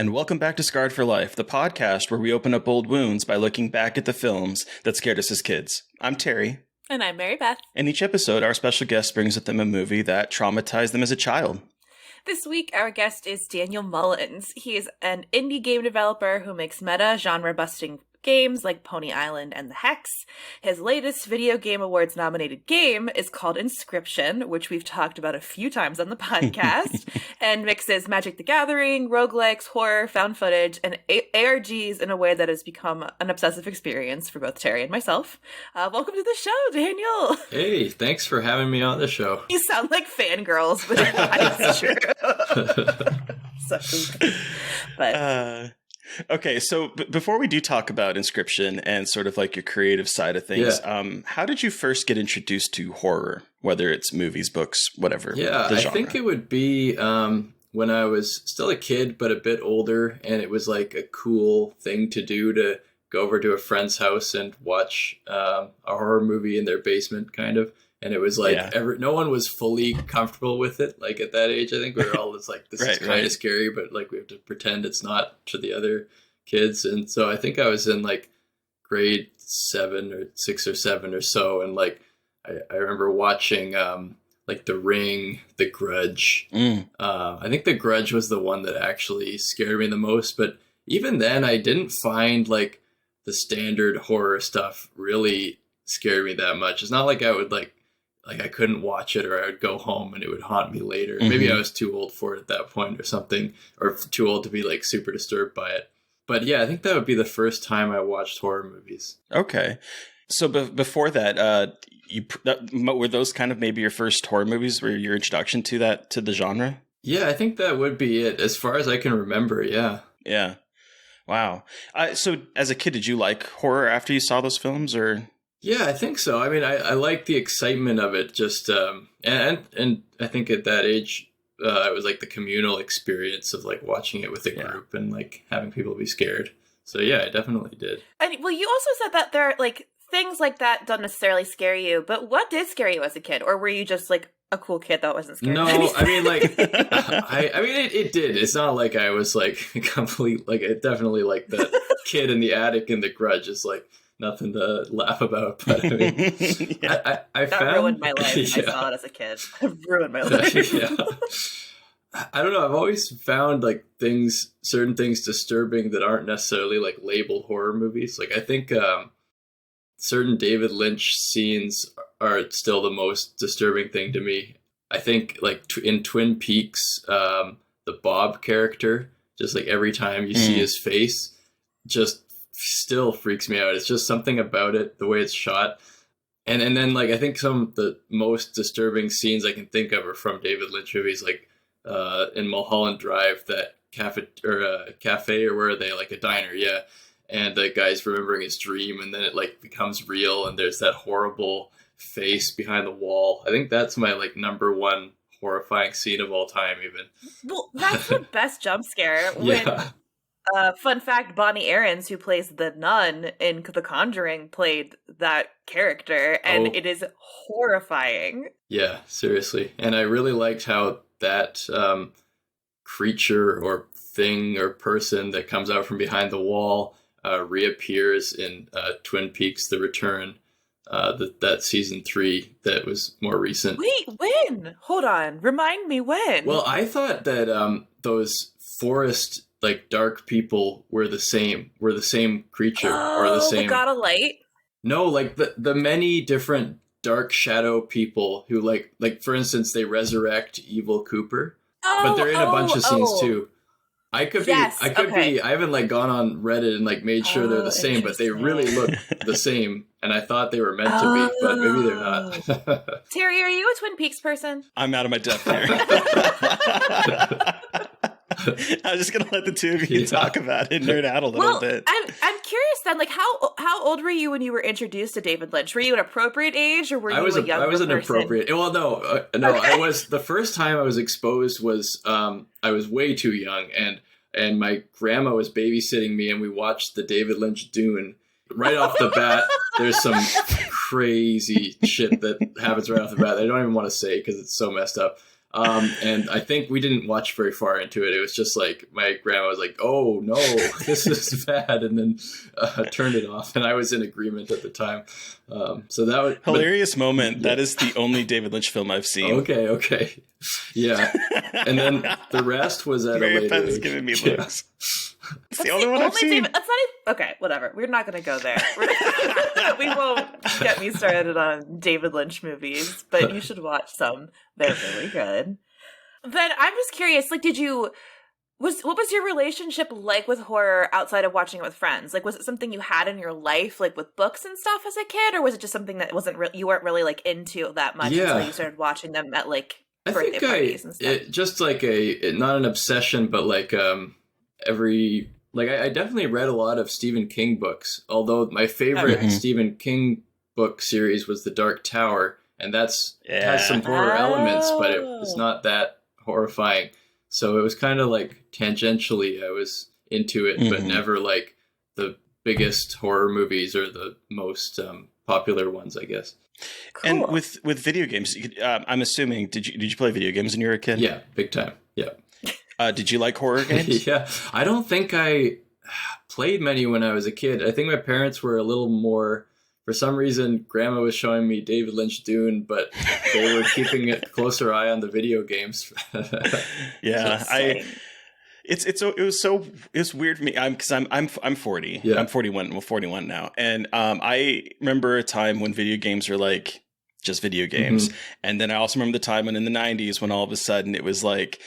and welcome back to Scarred for Life, the podcast where we open up old wounds by looking back at the films that scared us as kids. I'm Terry. And I'm Mary Beth. In each episode, our special guest brings with them a movie that traumatized them as a child. This week, our guest is Daniel Mullins. He is an indie game developer who makes meta, genre-busting games like Pony Island and the Hext. His latest Video Game Awards nominated game is called Inscryption, which we've talked about a few times on the podcast, and mixes Magic the Gathering, roguelikes, horror, found footage, and ARGs in a way that has become an obsessive experience for both Terry and myself. Welcome to the show, Daniel! Hey, thanks for having me on the show. You sound like fangirls, but it's true. Okay, so before we do talk about Inscryption and sort of like your creative side of things, how did you first get introduced to horror, whether it's movies, books, whatever? Yeah, I think it would be when I was still a kid, but a bit older, and it was like a cool thing to do to go over to a friend's house and watch a horror movie in their basement, kind of. And it was like, no one was fully comfortable with it. Like at that age, I think we were all just like, this is kind of scary, but like we have to pretend it's not to the other kids. And so I think I was in like grade 7 or 6 or 7 or so. And like, I remember watching like The Ring, The Grudge. I think The Grudge was the one that actually scared me the most. But even then, I didn't find like the standard horror stuff really scared me that much. It's not like I would like I couldn't watch it, or I would go home and it would haunt me later. Maybe I was too old for it at that point or something, or too old to be like super disturbed by it. But yeah, I think that would be the first time I watched horror movies. Okay. So before that, were those kind of maybe your first horror movies, were your introduction to the genre? Yeah, I think that would be it as far as I can remember. Yeah. Yeah. Wow. So as a kid, did you like horror after you saw those films, or? Yeah, I think so. I mean, I like the excitement of it. Just and I think at that age, it was like the communal experience of like watching it with a group and like having people be scared. So yeah, I definitely did. And well, you also said that there are like things like that don't necessarily scare you, but what did scare you as a kid, or were you just like a cool kid that wasn't scared? No, I mean like I mean it did. It's not like I was like complete like it definitely like the kid in the attic in The Grudge is like nothing to laugh about, but I mean, I found ruined my life. I saw it as a kid. It ruined my life. I don't know. I've always found like certain things disturbing that aren't necessarily like labeled horror movies. Like I think certain David Lynch scenes are still the most disturbing thing to me. I think like in Twin Peaks, the Bob character, just like every time you see his face, just still freaks me out. It's just something about it, the way it's shot. And then like I think some of the most disturbing scenes I can think of are from David Lynch movies, like in Mulholland Drive, that cafe or where are they, like a diner, and the guy's remembering his dream and then it like becomes real and there's that horrible face behind the wall. I think that's my like number one horrifying scene of all time even. Well, that's the best jump scare when fun fact, Bonnie Aarons, who plays the nun in The Conjuring, played that character, and it is horrifying. Yeah, seriously. And I really liked how that creature or thing or person that comes out from behind the wall reappears in Twin Peaks: The Return, that season 3 that was more recent. Wait, when? Hold on. Remind me when. Well, I thought that those forest like dark people were the same creature or the same. The God of Light? No, like the many different dark shadow people who like for instance they resurrect Evil Cooper, but they're in a bunch of scenes too. I could be. I haven't like gone on Reddit and like made sure they're the same, but they really look the same, and I thought they were meant to be, but maybe they're not. Terry, are you a Twin Peaks person? I'm out of my depth here. I was just gonna let the two of you talk about it, nerd out a little bit. I'm curious then, like how old were you when you were introduced to David Lynch? Were you an appropriate age, or were you a younger person? I was an appropriate. Well, no. Okay. I was the first time I was exposed was I was way too young, and my grandma was babysitting me, and we watched the David Lynch Dune. Right off the bat, there's some crazy shit that happens right off the bat that I don't even want to say because it's so messed up. And I think we didn't watch very far into it. It was just like my grandma was like, "Oh no, this is bad," and then turned it off. And I was in agreement at the time. So that was hilarious moment. Yeah. That is the only David Lynch film I've seen. Okay, yeah. And then the rest was at Mary a later Penn's age. giving me looks. It's the only one I've seen. That's not even, okay, whatever. We're not going to go there. We won't get me started on David Lynch movies, but you should watch some. They're really good. Then I'm just curious, like, what was your relationship like with horror outside of watching it with friends? Like, was it something you had in your life, like with books and stuff as a kid, or was it just something that you weren't really like into that much until you started watching them at like birthday parties and stuff? Just like not an obsession, but like I definitely read a lot of Stephen King books, although my favorite Stephen King book series was The Dark Tower, and has some horror elements, but it was not that horrifying. So it was kind of like tangentially I was into it, but never like the biggest horror movies or the most popular ones, I guess. Cool. And with video games, I'm assuming, did you play video games when you were a kid? Yeah, big time. Yeah. Did you like horror games? Yeah, I don't think I played many when I was a kid. I think my parents were a little more, for some reason, Grandma was showing me David Lynch Dune, but they were keeping a closer eye on the video games. Yeah, it's weird for me. I'm 40. Yeah. I'm 41. Well, 41 now, and I remember a time when video games were like just video games, and then I also remember the time when in the 90s when all of a sudden it was like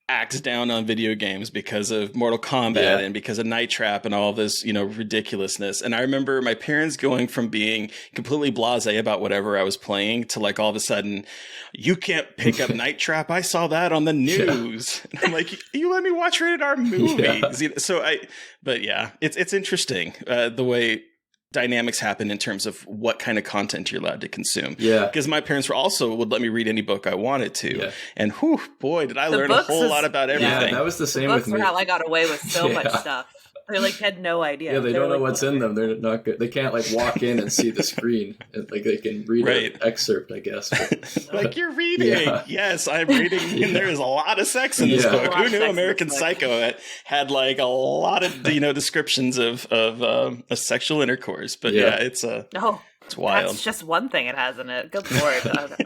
axe down on video games because of Mortal Kombat and because of Night Trap and all of this, ridiculousness. And I remember my parents going from being completely blasé about whatever I was playing to like all of a sudden, you can't pick up Night Trap. I saw that on the news. Yeah. And I'm like, you let me watch rated R movies. Yeah. But yeah, it's interesting the way dynamics happen in terms of what kind of content you're allowed to consume. Yeah. Because my parents would let me read any book I wanted to. Yeah. And boy, did I learn a whole lot about everything. Yeah, that was the same with me. Books were how I got away with so much stuff. They like had no idea. Yeah, they don't know what's in them. They're not good. They can't like walk in and see the screen. Like they can read an excerpt, I guess. But, like you're reading. Yeah. Yes, I'm reading. And there is a lot of sex in this book. Who knew American Psycho had like a lot of descriptions of sexual intercourse? But it's wild. That's just one thing it has in it. Good lord.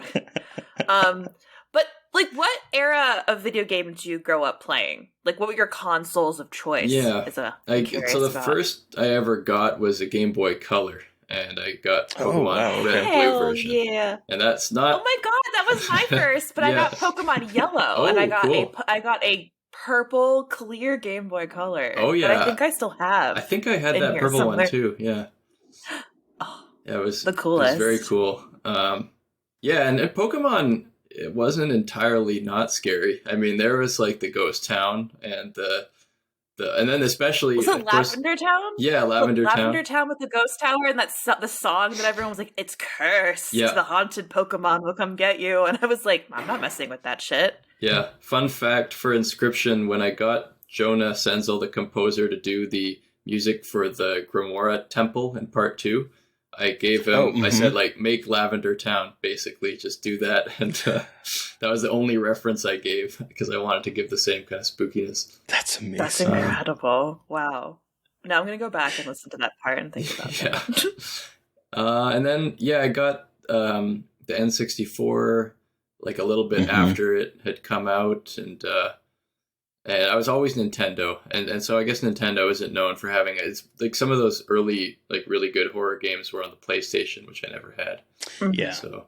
But like, what era of video game did you grow up playing? Like, what were your consoles of choice? Yeah, so the first I ever got was a Game Boy Color, and I got Pokemon Red and Blue version. Yeah, and that's not. Oh my god, that was my first, but I got Pokemon Yellow, and I got a purple clear Game Boy Color. Oh yeah, that I think I still have. I think I had that purple one too. Yeah. It was the coolest. It was very cool. And Pokemon. It wasn't entirely not scary. I mean, there was like the ghost town and and then especially was it Lavender Town? Yeah, Lavender Town with the ghost tower and the song that everyone was like, "It's cursed. Yeah. The haunted Pokemon will come get you." And I was like, "I'm not messing with that shit." Yeah. Fun fact for Inscryption: when I got Jonah Senzel, the composer, to do the music for the Grimoire Temple in Part 2. I gave him, I said, like, make Lavender Town, basically. Just do that. And that was the only reference I gave because I wanted to give the same kind of spookiness. That's amazing. That's incredible. Wow. Now I'm going to go back and listen to that part and think about that. And then, I got the N64 like a little bit after it had come out. And I was always Nintendo, and so I guess Nintendo isn't known for having it's like some of those early like really good horror games were on the PlayStation, which I never had. Yeah. So.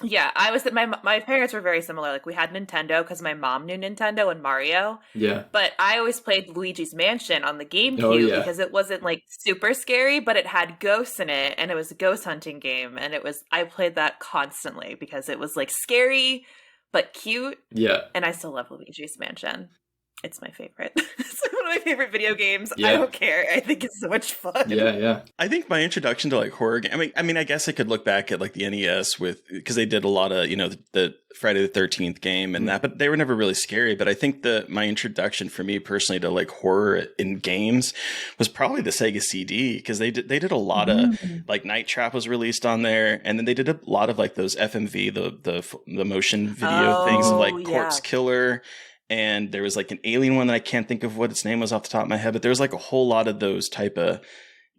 Yeah, I was. My parents were very similar. Like we had Nintendo because my mom knew Nintendo and Mario. Yeah. But I always played Luigi's Mansion on the GameCube because it wasn't like super scary, but it had ghosts in it, and it was a ghost hunting game, and I played that constantly because it was like scary but cute. Yeah. And I still love Luigi's Mansion. It's my favorite. It's one of my favorite video games. Yeah. I don't care. I think it's so much fun. Yeah. I think my introduction to like horror I mean, I guess I could look back at like the NES because they did a lot of, the Friday the 13th game and that, but they were never really scary. But I think my introduction for me personally to like horror in games was probably the Sega CD, because they did a lot of like Night Trap was released on there, and then they did a lot of like those FMV, the motion video things of like Corpse Killer. And there was like an alien one that I can't think of what its name was off the top of my head, but there was like a whole lot of those type of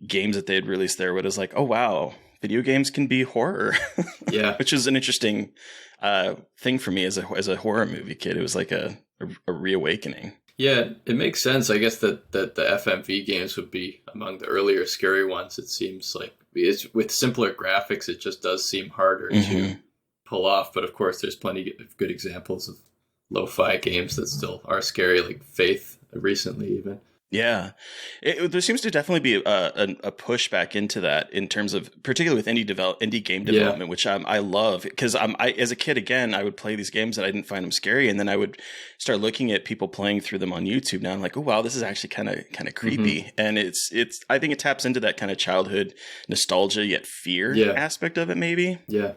games that they had released there where it was like, oh, wow, video games can be horror. Yeah. Which is an interesting thing for me as a horror movie kid. It was like a reawakening. Yeah, it makes sense. I guess that the FMV games would be among the earlier scary ones. It seems like with simpler graphics, it just does seem harder to pull off. But of course, there's plenty of good examples of lo-fi games that still are scary, like Faith recently even. Yeah, there seems to definitely be a push back into that in terms of, particularly with indie game development, which I love, because I as a kid, again, I would play these games and I didn't find them scary, and then I would start looking at people playing through them on YouTube. Now I'm like, oh wow, this is actually kind of creepy, and it's I think it taps into that kind of childhood nostalgia yet fear aspect of it, maybe. Yeah.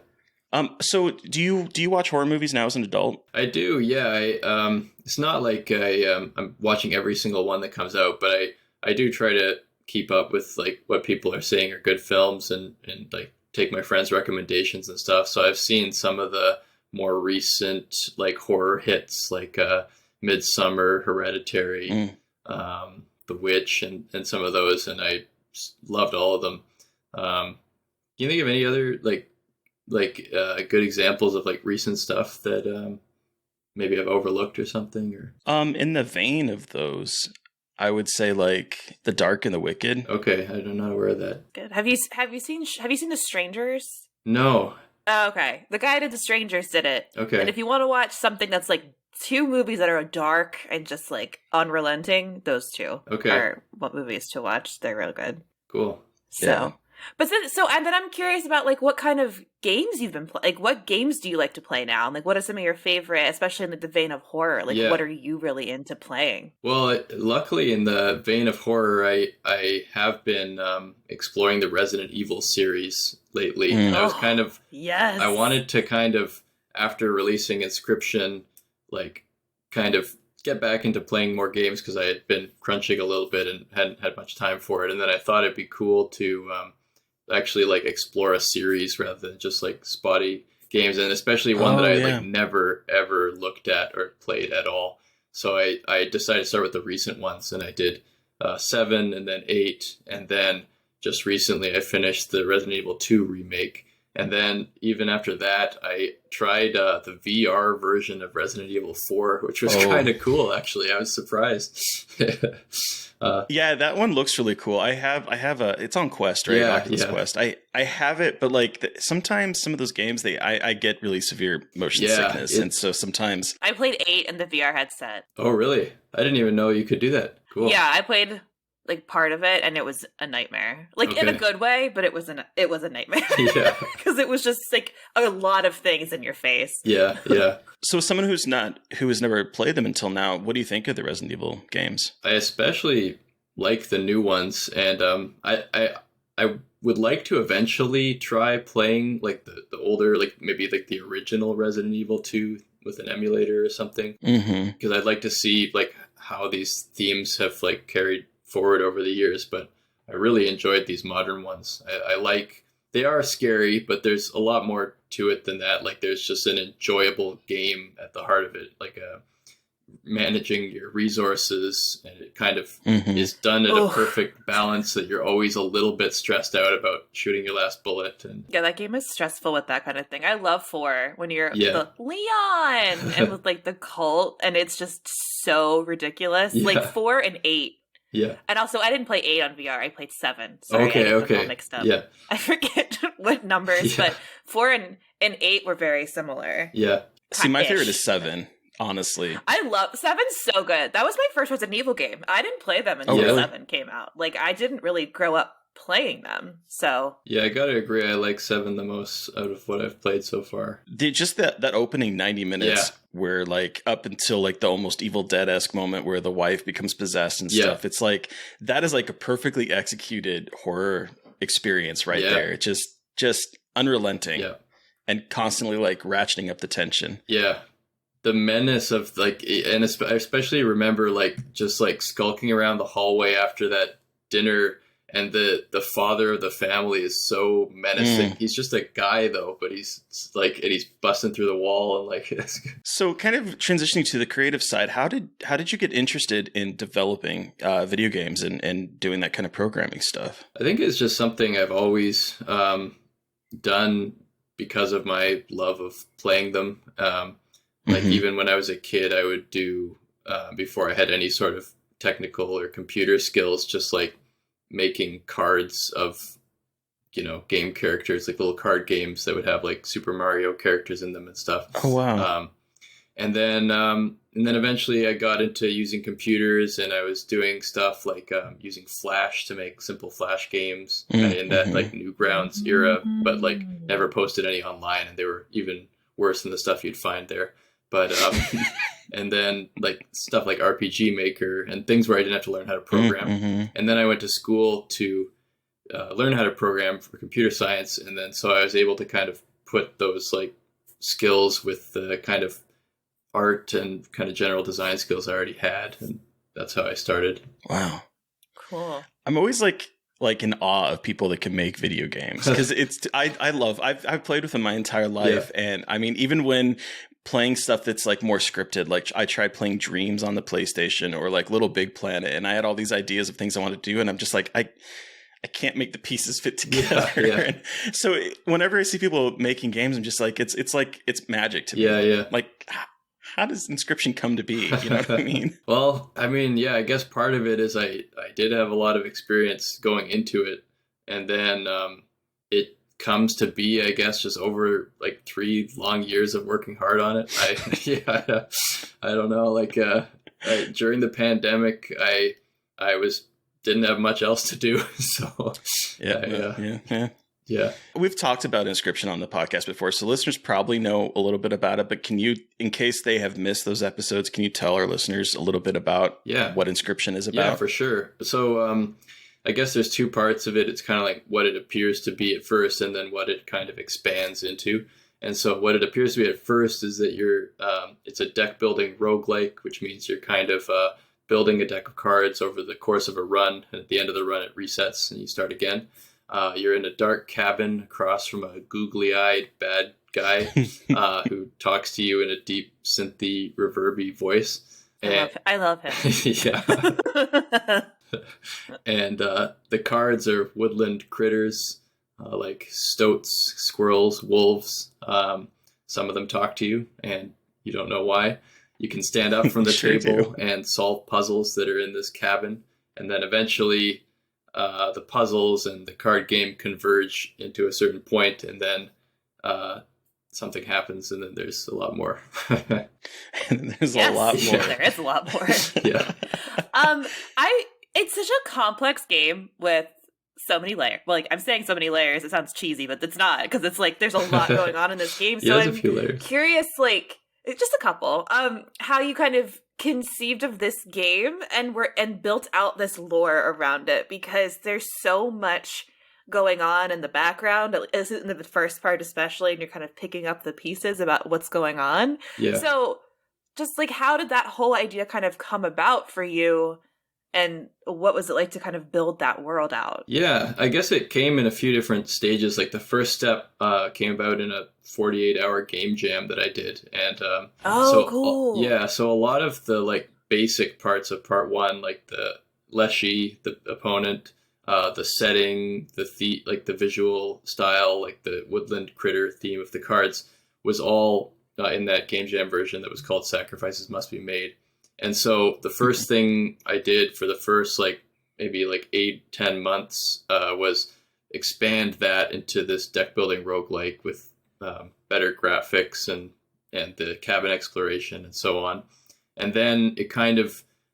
So do you watch horror movies now as an adult? I do, yeah. It's not like I'm watching every single one that comes out, but I do try to keep up with like what people are saying are good films and like take my friends' recommendations and stuff. So I've seen some of the more recent like horror hits, like Midsummer, Hereditary, The Witch, and some of those, and I loved all of them. Can you think of any other good examples of like recent stuff that maybe I've overlooked or something? Or in the vein of those, I would say like The Dark and the Wicked. Okay, I don't know where that. Good. Have you seen The Strangers? No. Oh, okay. The guy who did The Strangers did it. Okay. And if you want to watch something that's like two movies that are dark and just like unrelenting, those two are what movies to watch. They're real good. Cool. So. Yeah. But and then I'm curious about like what kind of games you've been playing. Like, what games do you like to play now? And like, what are some of your favorite, especially in the vein of horror? Like, what are you really into playing? Well, luckily in the vein of horror, I have been exploring the Resident Evil series lately. And I was kind of I wanted to kind of, after releasing Inscryption, like kind of get back into playing more games because I had been crunching a little bit and hadn't had much time for it. And then I thought it'd be cool to actually like explore a series rather than just like spotty games, and especially one that I like never ever looked at or played at all. So I decided to start with the recent ones, and I did 7 and then 8, and then just recently I finished the Resident Evil 2 remake. And then even after that, I tried the VR version of Resident Evil 4, which was kind of cool, actually. I was surprised. Yeah, that one looks really cool. I have it's on Quest, right? Oculus Quest. I have it, but like sometimes some of those games, I get really severe motion sickness, and so sometimes I played 8 in the VR headset. Oh, really? I didn't even know you could do that. Cool. Yeah, I played like part of it, and it was a nightmare. Like in a good way, but it was a nightmare. Yeah, because it was just like a lot of things in your face. Yeah. So, as someone who has never played them until now, what do you think of the Resident Evil games? I especially like the new ones, and I would like to eventually try playing like the older, like maybe like the original Resident Evil 2 with an emulator or something. Because I'd like to see like how these themes have like carried forward over the years, but I really enjoyed these modern ones. I like, they are scary, but there's a lot more to it than that. Like there's just an enjoyable game at the heart of it, like managing your resources, and it kind of is done at a perfect balance that you're always a little bit stressed out about shooting your last bullet. And yeah, that game is stressful with that kind of thing. I love 4 when you're the Leon and with like the cult, and it's just so ridiculous. Like 4 and 8. Yeah. And also, I didn't play 8 on VR. I played 7. Sorry, okay. I get them all mixed up. Yeah. I forget what numbers, but 4 and 8 were very similar. Yeah. See, my favorite is 7, honestly. I love 7's so good. That was my first Resident Evil game. I didn't play them until 7 came out. Like, I didn't really grow up playing them. So yeah, I gotta agree. I like 7 the most out of what I've played so far. Just that opening 90 minutes where like up until like the almost Evil Dead-esque moment where the wife becomes possessed and stuff. It's like that is like a perfectly executed horror experience right there. It's just unrelenting and constantly like ratcheting up the tension. Yeah. The menace of like, and I especially remember like just like skulking around the hallway after that dinner, and the father of the family is so menacing. He's just a guy though, but he's like, and he's busting through the wall and like. So kind of transitioning to the creative side, how did you get interested in developing video games and doing that kind of programming stuff? I think it's just something I've always done because of my love of playing them. Like even when I was a kid, I would do, before I had any sort of technical or computer skills, just like making cards of, you know, game characters, like little card games that would have like Super Mario characters in them and stuff. Oh, wow. And then eventually I got into using computers, and I was doing stuff like using Flash to make simple Flash games in that like Newgrounds era, but like never posted any online, and they were even worse than the stuff you'd find there. But and then like stuff like RPG Maker and things where I didn't have to learn how to program. And then I went to school to learn how to program for computer science, and then so I was able to kind of put those like skills with the kind of art and kind of general design skills I already had, and that's how I started. Wow, cool. I'm always like in awe of people that can make video games, because I've played with them my entire life, and I mean even when playing stuff that's like more scripted, like I tried playing Dreams on the PlayStation or like Little Big Planet, and I had all these ideas of things I wanted to do, and I'm just like I can't make the pieces fit together. And so whenever I see people making games, I'm just like it's magic to me. Like how does Inscryption come to be? You know what I mean? Well, I mean, I guess part of it is I did have a lot of experience going into it, and then it comes to be, I guess, just over like 3 long years of working hard on it. I don't know. Like during the pandemic, I didn't have much else to do, so yeah. We've talked about Inscryption on the podcast before, so listeners probably know a little bit about it, but can you, in case they have missed those episodes, can you tell our listeners a little bit about what Inscryption is about? Yeah, for sure. So I guess there's 2 parts of it. It's kind of like what it appears to be at first, and then what it kind of expands into. And so what it appears to be at first is that you're it's a deck building roguelike, which means you're kind of building a deck of cards over the course of a run, and at the end of the run it resets and you start again. You're in a dark cabin across from a googly-eyed bad guy who talks to you in a deep, synthy, reverby voice. I love him. Yeah. And the cards are woodland critters like stoats, squirrels, wolves. Some of them talk to you, and you don't know why. You can stand up from the table and solve puzzles that are in this cabin, and then eventually the puzzles and the card game converge into a certain point, and then something happens, and then there's a lot more. There's a lot more. There is a lot more. Yeah. It's such a complex game with so many layers. Well, like I'm saying so many layers, it sounds cheesy, but it's not, because it's like there's a lot going on in this game. So I'm a few layers. Curious, like just a couple, how you kind of conceived of this game and built out this lore around it, because there's so much going on in the background, in the first part especially, and you're kind of picking up the pieces about what's going on. Yeah. So just like, how did that whole idea kind of come about for you? And what was it like to kind of build that world out? Yeah, I guess it came in a few different stages. Like the first step came about in a 48-hour game jam that I did. And cool. So a lot of the like basic parts of part 1, like the Leshy, the opponent, the setting, like the visual style, like the woodland critter theme of the cards, was all in that game jam version that was called Sacrifices Must Be Made. And so the first thing I did for the first maybe 8-10 months was expand that into this deck building roguelike with better graphics and the cabin exploration and so on. And then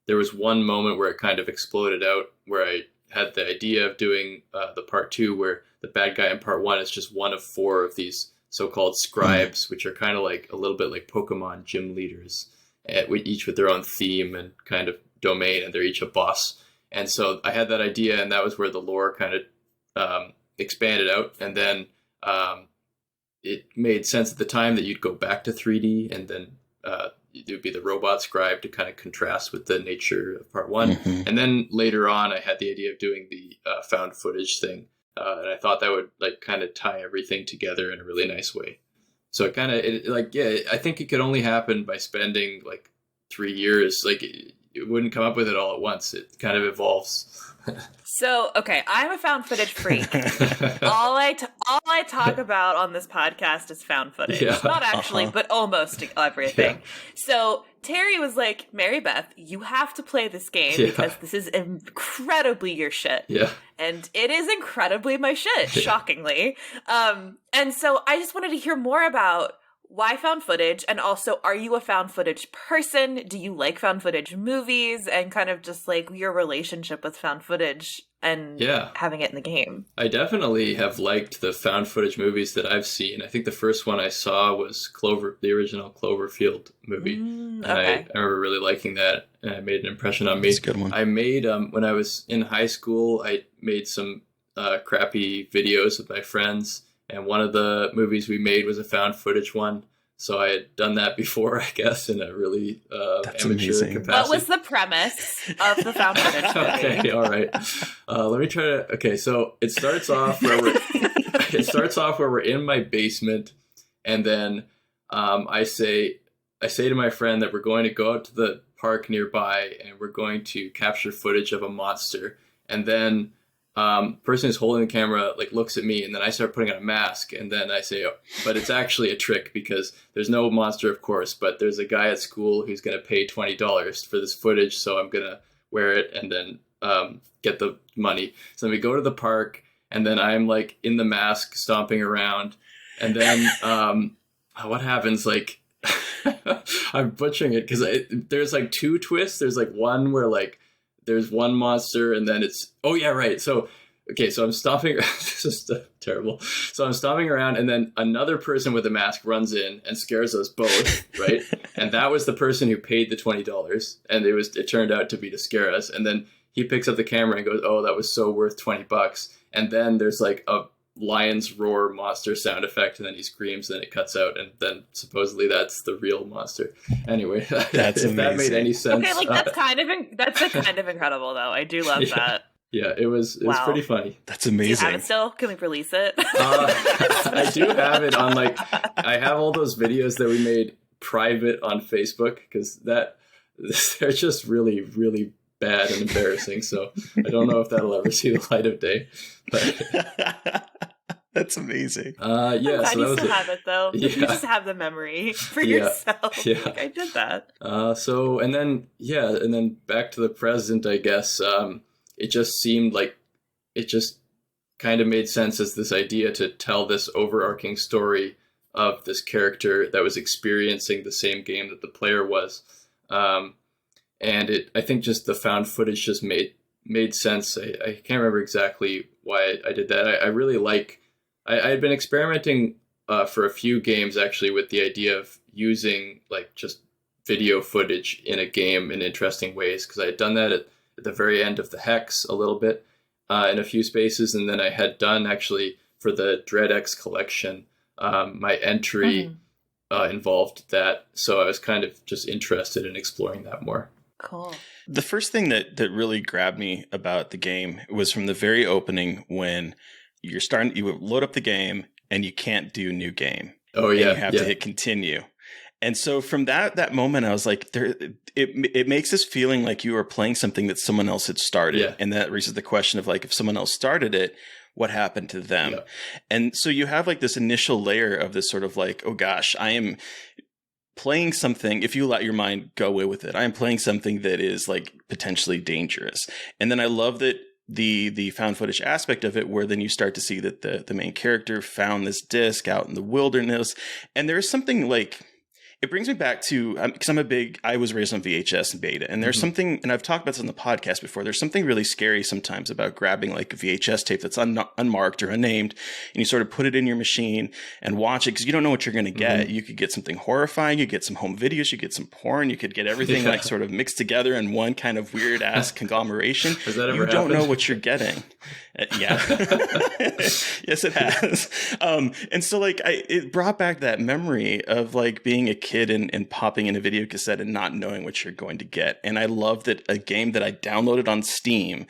there was one moment where it kind of exploded out, where I had the idea of doing the part 2 where the bad guy in part 1 is just one of 4 of these so-called scribes, which are kind of like a little bit like Pokemon gym leaders, each with their own theme and kind of domain, and they're each a boss. And so I had that idea, and that was where the lore kind of expanded out. And then it made sense at the time that you'd go back to 3D, and then it would be the robot scribe to kind of contrast with the nature of part 1. And then later on, I had the idea of doing the found footage thing. And I thought that would like kind of tie everything together in a really nice way. So it kind of I think it could only happen by spending like 3 years. Like it wouldn't come up with it all at once. It kind of evolves. So, okay, I'm a found footage freak. all I talk about on this podcast is found footage. Yeah. Not actually, but almost everything. Yeah. So Terry was like, Mary Beth, you have to play this game because this is incredibly your shit. Yeah. And it is incredibly my shit, shockingly. And so I just wanted to hear more about why found footage, and also, are you a found footage person? Do you like found footage movies, and kind of just like your relationship with found footage and having it in the game? I definitely have liked the found footage movies that I've seen. I think the first one I saw was the original Cloverfield movie. And I remember really liking that, and it made an impression on me. That's a good one. I made, when I was in high school, I made some crappy videos with my friends. And one of the movies we made was a found footage one. So I had done that before, I guess, in a really amateur capacity. What was the premise of the found footage movie? Okay, all right. Let me try to. Okay, so it starts off where we're in my basement, and then I say to my friend that we're going to go out to the park nearby, and we're going to capture footage of a monster, and then. Person who's holding the camera like looks at me, and then I start putting on a mask, and then I say, oh, but it's actually a trick because there's no monster, of course, but there's a guy at school who's going to pay $20 for this footage, so I'm going to wear it and then get the money. So then we go to the park, and then I'm like in the mask stomping around, and then what happens, like I'm butchering it because there's like 2 twists. There's like one where like there's one monster, and then it's so I'm stomping. This is terrible. So I'm stomping around, and then another person with a mask runs in and scares us both, right? And that was the person who paid the $20, and it turned out to be to scare us. And then he picks up the camera and goes, "Oh, that was so worth $20." And then there's like a lion's roar monster sound effect, and then he screams, and then it cuts out, and then supposedly that's the real monster. Anyway, that's if that made any sense. Okay, like that's kind of incredible though. I do love that. Yeah, it was pretty funny. That's amazing. Do you have it still? Can we release it? I do have it on I have all those videos that we made private on Facebook because they're just really, really bad and embarrassing. So I don't know if that'll ever see the light of day. But that's amazing. I'm glad you still have it though. Yeah. You just have the memory for yourself. Yeah. Like, I did that. And then back to the present, I guess. It just seemed like it just kind of made sense as this idea to tell this overarching story of this character that was experiencing the same game that the player was. And I think just the found footage just made sense. I can't remember exactly why I did that. I really I had been experimenting for a few games actually with the idea of using like just video footage in a game in interesting ways, because I had done that at the very end of the Hex a little bit in a few spaces, and then I had done actually for the DreadX collection, my entry involved that, so I was kind of just interested in exploring that more. Cool. The first thing that really grabbed me about the game was from the very opening when you load up the game and you can't do new game. Oh yeah, and you have to hit continue. And so from that moment, I was like, it makes this feeling like you are playing something that someone else had started. Yeah. And that raises the question of like, if someone else started it, what happened to them? Yeah. And so you have like this initial layer of this sort of like, oh gosh, I am playing something. If you let your mind go away with it, I am playing something that is like potentially dangerous. And then I love that the found footage aspect of it, where then you start to see that the main character found this disc out in the wilderness. And there is something like, It brings me back to, because I was raised on VHS and beta, and there's something, and I've talked about this on the podcast before, there's something really scary sometimes about grabbing like a VHS tape that's unmarked or unnamed, and you sort of put it in your machine and watch it, because you don't know what you're going to get. You could get something horrifying, you get some home videos, you get some porn, you could get everything like sort of mixed together in one kind of weird ass conglomeration. Has that ever You don't know what you're getting. Yeah. Yes, it has. And so like it brought back that memory of like being a kid and popping in a video cassette and not knowing what you're going to get. And I love that a game that I downloaded on Steam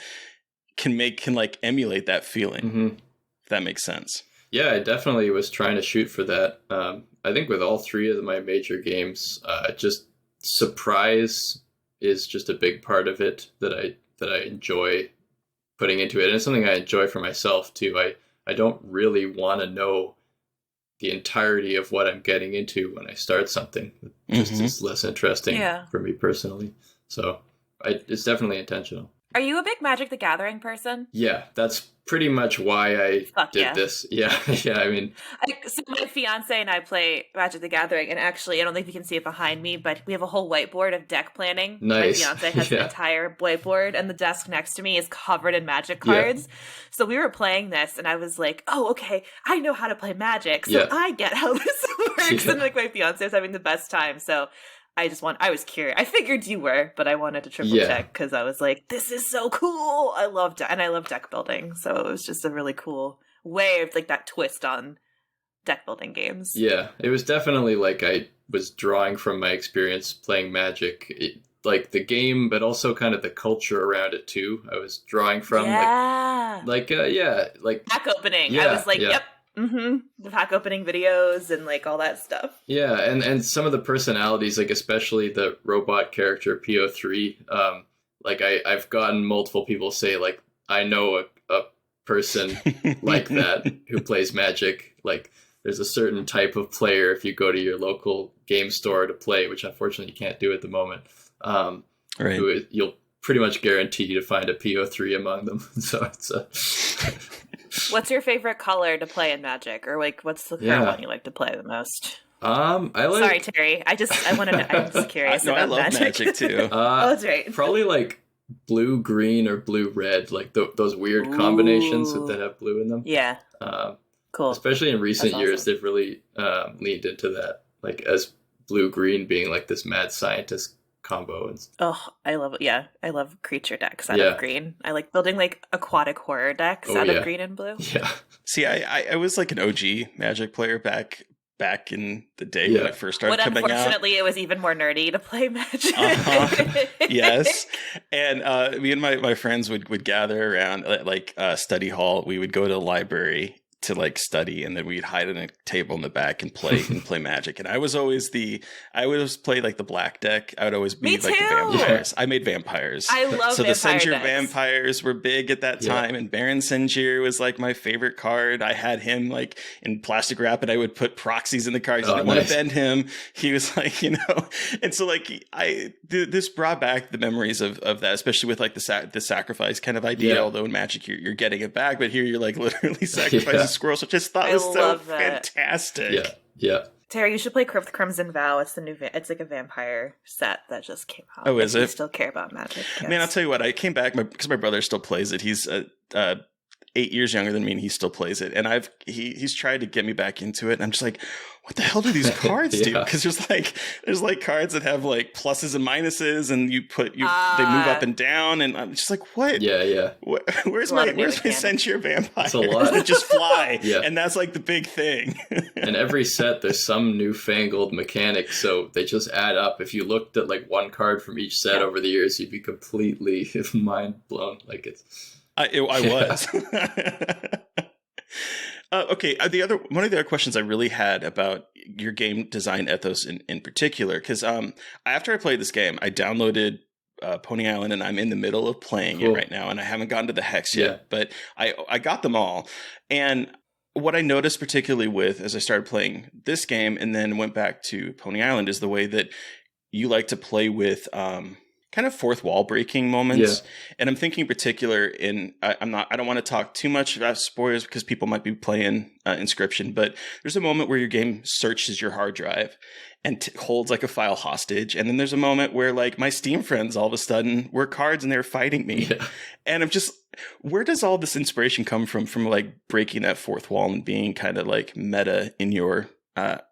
can like emulate that feeling. If that makes sense. Yeah, I definitely was trying to shoot for that. I think with all three of my major games, just surprise is just a big part of it that I enjoy putting into it. And it's something I enjoy for myself too. I don't really want to know the entirety of what I'm getting into when I start something. It just is less interesting for me personally. So it's definitely intentional. Are you a big Magic the Gathering person? Yeah, that's pretty much why I did this. Yeah, yeah. I mean, so my fiance and I play Magic the Gathering, and actually, I don't think you can see it behind me, but we have a whole whiteboard of deck planning. Nice. My fiance has an entire whiteboard, and the desk next to me is covered in Magic cards. Yeah. So we were playing this, and I was like, "Oh, okay, I know how to play Magic, so I get how this works." And like my fiance was having the best time, so. I was curious. I figured you were, but I wanted to triple check because I was like, this is so cool. I love deck building. So it was just a really cool way of like that twist on deck building games. Yeah, it was definitely like I was drawing from my experience playing Magic, like the game, but also kind of the culture around it too. I was drawing from like pack opening. I was like, yep. The pack opening videos and like all that stuff. Yeah, and some of the personalities, like especially the robot character PO3, like I've gotten multiple people say like I know a person like that who plays Magic. Like there's a certain type of player if you go to your local game store to play, which unfortunately you can't do at the moment. You'll pretty much guarantee to find a PO3 among them. So it's What's your favorite color to play in Magic, or like what's the current one you like to play the most? Sorry, Terry. I'm just curious. No, about I love Magic too. That's right. Probably like blue green or blue red, like those weird combinations that have blue in them. Yeah. Cool. Especially in recent years, they've really leaned into that, like as blue green being like this mad scientist combo. I love it. Yeah, I love creature decks out of green. I like building like aquatic horror decks out of green and blue. Yeah. See, I was like an OG Magic player back in the day when I first started coming out. But unfortunately, it was even more nerdy to play Magic. Yes. And me and my friends would gather around like study hall. We would go to the library to like study, and then we'd hide in a table in the back and play Magic. And I would always play like the black deck. I would always be like the vampires. I made vampires. I love so vampire the Sengir decks. vampires were big at that time, and Baron Sengir was like my favorite card. I had him like in plastic wrap, and I would put proxies in the cards. I didn't want to bend him. He was like, and so like this brought back the memories of that, especially with like the sacrifice kind of idea. Although in Magic you're getting it back, but here you're like literally sacrificing squirrels, which I just thought was so fantastic. Yeah. Terry, you should play Crimson Vow. It's it's like a vampire set that just came out. Oh, is it? You still care about Magic? Yes. Man, I'll tell you what. I came back because my brother still plays it. He's 8 years younger than me, and he still plays it. And he's tried to get me back into it. And I'm just like, what the hell do these cards do? Because there's like cards that have like pluses and minuses, and they move up and down, and I'm just like, what? Yeah. Where's my Sengir vampire? It's a lot. That just fly, and that's like the big thing. And every set, there's some newfangled mechanic, so they just add up. If you looked at like one card from each set over the years, you'd be completely mind blown. Like it's. I was. Okay. One of the other questions I really had about your game design ethos in particular, because after I played this game, I downloaded Pony Island, and I'm in the middle of playing it right now, and I haven't gotten to the Hex yet, but I got them all. And what I noticed particularly as I started playing this game and then went back to Pony Island is the way that you like to play with kind of fourth wall breaking moments. And I'm thinking in particular I don't want to talk too much about spoilers because people might be playing Inscryption, but there's a moment where your game searches your hard drive and holds like a file hostage. And then there's a moment where like my Steam friends all of a sudden were cards and they're fighting me. And I'm just, where does all this inspiration come from like breaking that fourth wall and being kind of like meta in your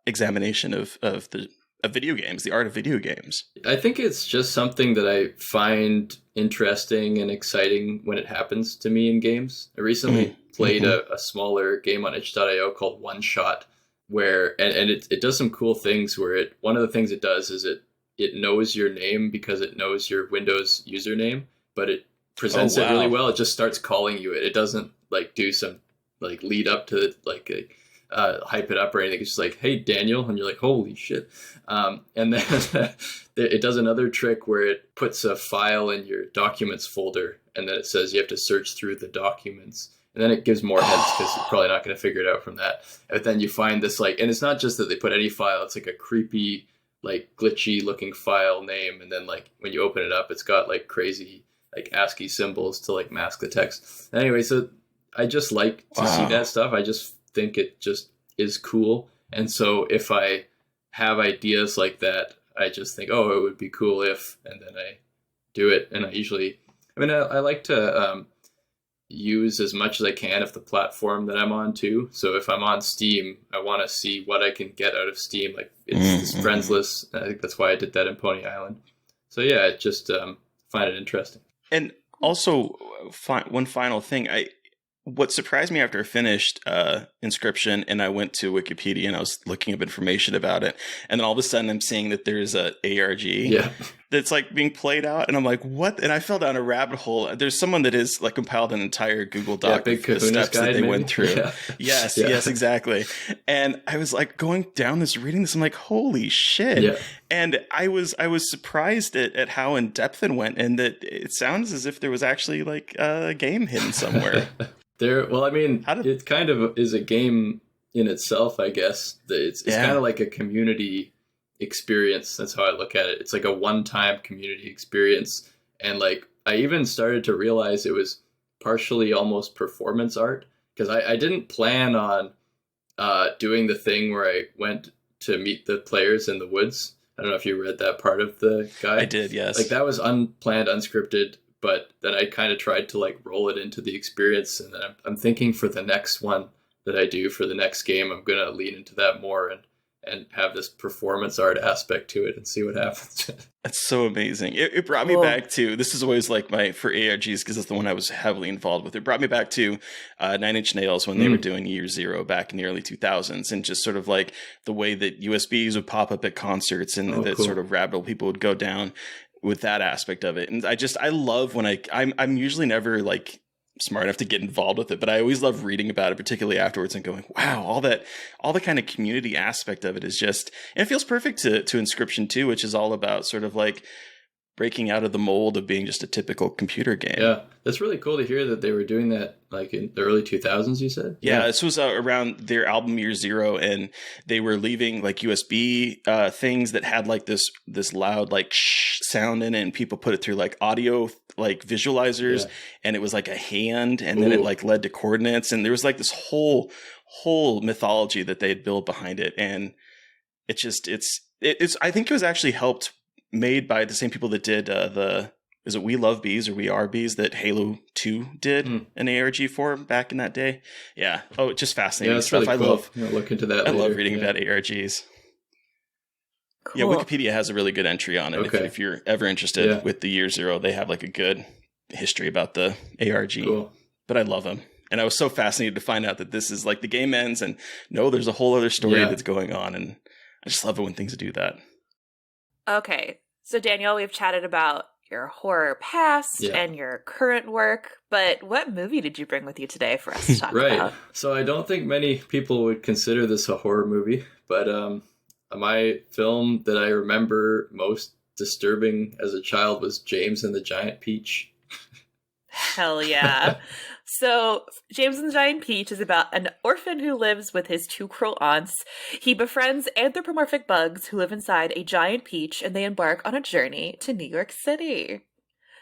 examination of video games, the art of video games? I think it's just something that I find interesting and exciting when it happens to me in games. I recently played a smaller game on itch.io called One Shot, where and it does some cool things where one of the things it does is it knows your name because it knows your Windows username, but it presents it really well. It just starts calling you it. It doesn't like do some like lead up to it, like hype it up or anything. It's just like, hey, Daniel. And you're like, holy shit. And then it does another trick where it puts a file in your documents folder and then it says you have to search through the documents. And then it gives more hints because you're probably not going to figure it out from that. And then you find this like, and it's not just that they put any file, it's like a creepy, like glitchy looking file name. And then like when you open it up, it's got like crazy like ASCII symbols to like mask the text. Anyway, so I just like to see that stuff. I just think it just is cool. And so if I have ideas like that, I just think, oh, it would be cool if, and then I do it. And I usually, I like to use as much as I can of the platform that I'm on too. So if I'm on Steam, I want to see what I can get out of Steam. Like it's this friends list. I think that's why I did that in Pony Island. So yeah, it just find it interesting. And also, one final thing, what surprised me after I finished Inscryption and I went to Wikipedia and I was looking up information about it, and then all of a sudden I'm seeing that there's a ARG that's like being played out, and I'm like, what? And I fell down a rabbit hole. There's someone that has like compiled an entire Google Doc of the steps that they went through. Yes, exactly. And I was like going down this, reading this, I'm like, holy shit. Yeah. And I was surprised at how in depth it went, and that it sounds as if there was actually like a game hidden somewhere. It kind of is a game in itself, I guess. It's kind of like a community experience. That's how I look at it. It's like a one-time community experience. And like, I even started to realize it was partially almost performance art, because I didn't plan on doing the thing where I went to meet the players in the woods. I don't know if you read that part of the guide. I did, yes. Like that was unplanned, unscripted. But then I kind of tried to like roll it into the experience. And then I'm thinking for the next one that I do for the next game, I'm going to lean into that more and have this performance art aspect to it and see what happens. That's so amazing. It brought me back to, this is always like for ARGs, because it's the one I was heavily involved with. It brought me back to 9 Inch Nails when they were doing Year Zero back in the early 2000s, and just sort of like the way that USBs would pop up at concerts and sort of rabbit hole people would go down with that aspect of it. And I love when I'm usually never like smart enough to get involved with it, but I always love reading about it, particularly afterwards, and going, wow, all the kind of community aspect of it is just, and it feels perfect to Inscryption too, which is all about sort of like breaking out of the mold of being just a typical computer game. Yeah, that's really cool to hear that they were doing that like in the early 2000s, you said? Yeah, this was around their album Year Zero, and they were leaving like USB things that had like this loud like shh sound in it, and people put it through like audio like visualizers, and it was like a hand, and then it like led to coordinates, and there was like this whole mythology that they had built behind it, and it's I think it was actually made by the same people that did is it We Love Bees or We Are Bees that Halo 2 did an ARG for back in that day. Yeah. Oh, just fascinating stuff. Really cool. I'll look into that. I love reading about ARGs. Cool. Yeah, Wikipedia has a really good entry on it. Okay. If you're ever interested with the Year Zero, they have like a good history about the ARG. Cool. But I love them. And I was so fascinated to find out that this is like the game ends and no, there's a whole other story that's going on. And I just love it when things do that. Okay, so Daniel, we've chatted about your horror past and your current work, but what movie did you bring with you today for us to talk about? So I don't think many people would consider this a horror movie, but my film that I remember most disturbing as a child was James and the Giant Peach. Hell yeah. So, James and the Giant Peach is about an orphan who lives with his 2 cruel aunts. He befriends anthropomorphic bugs who live inside a giant peach, and they embark on a journey to New York City.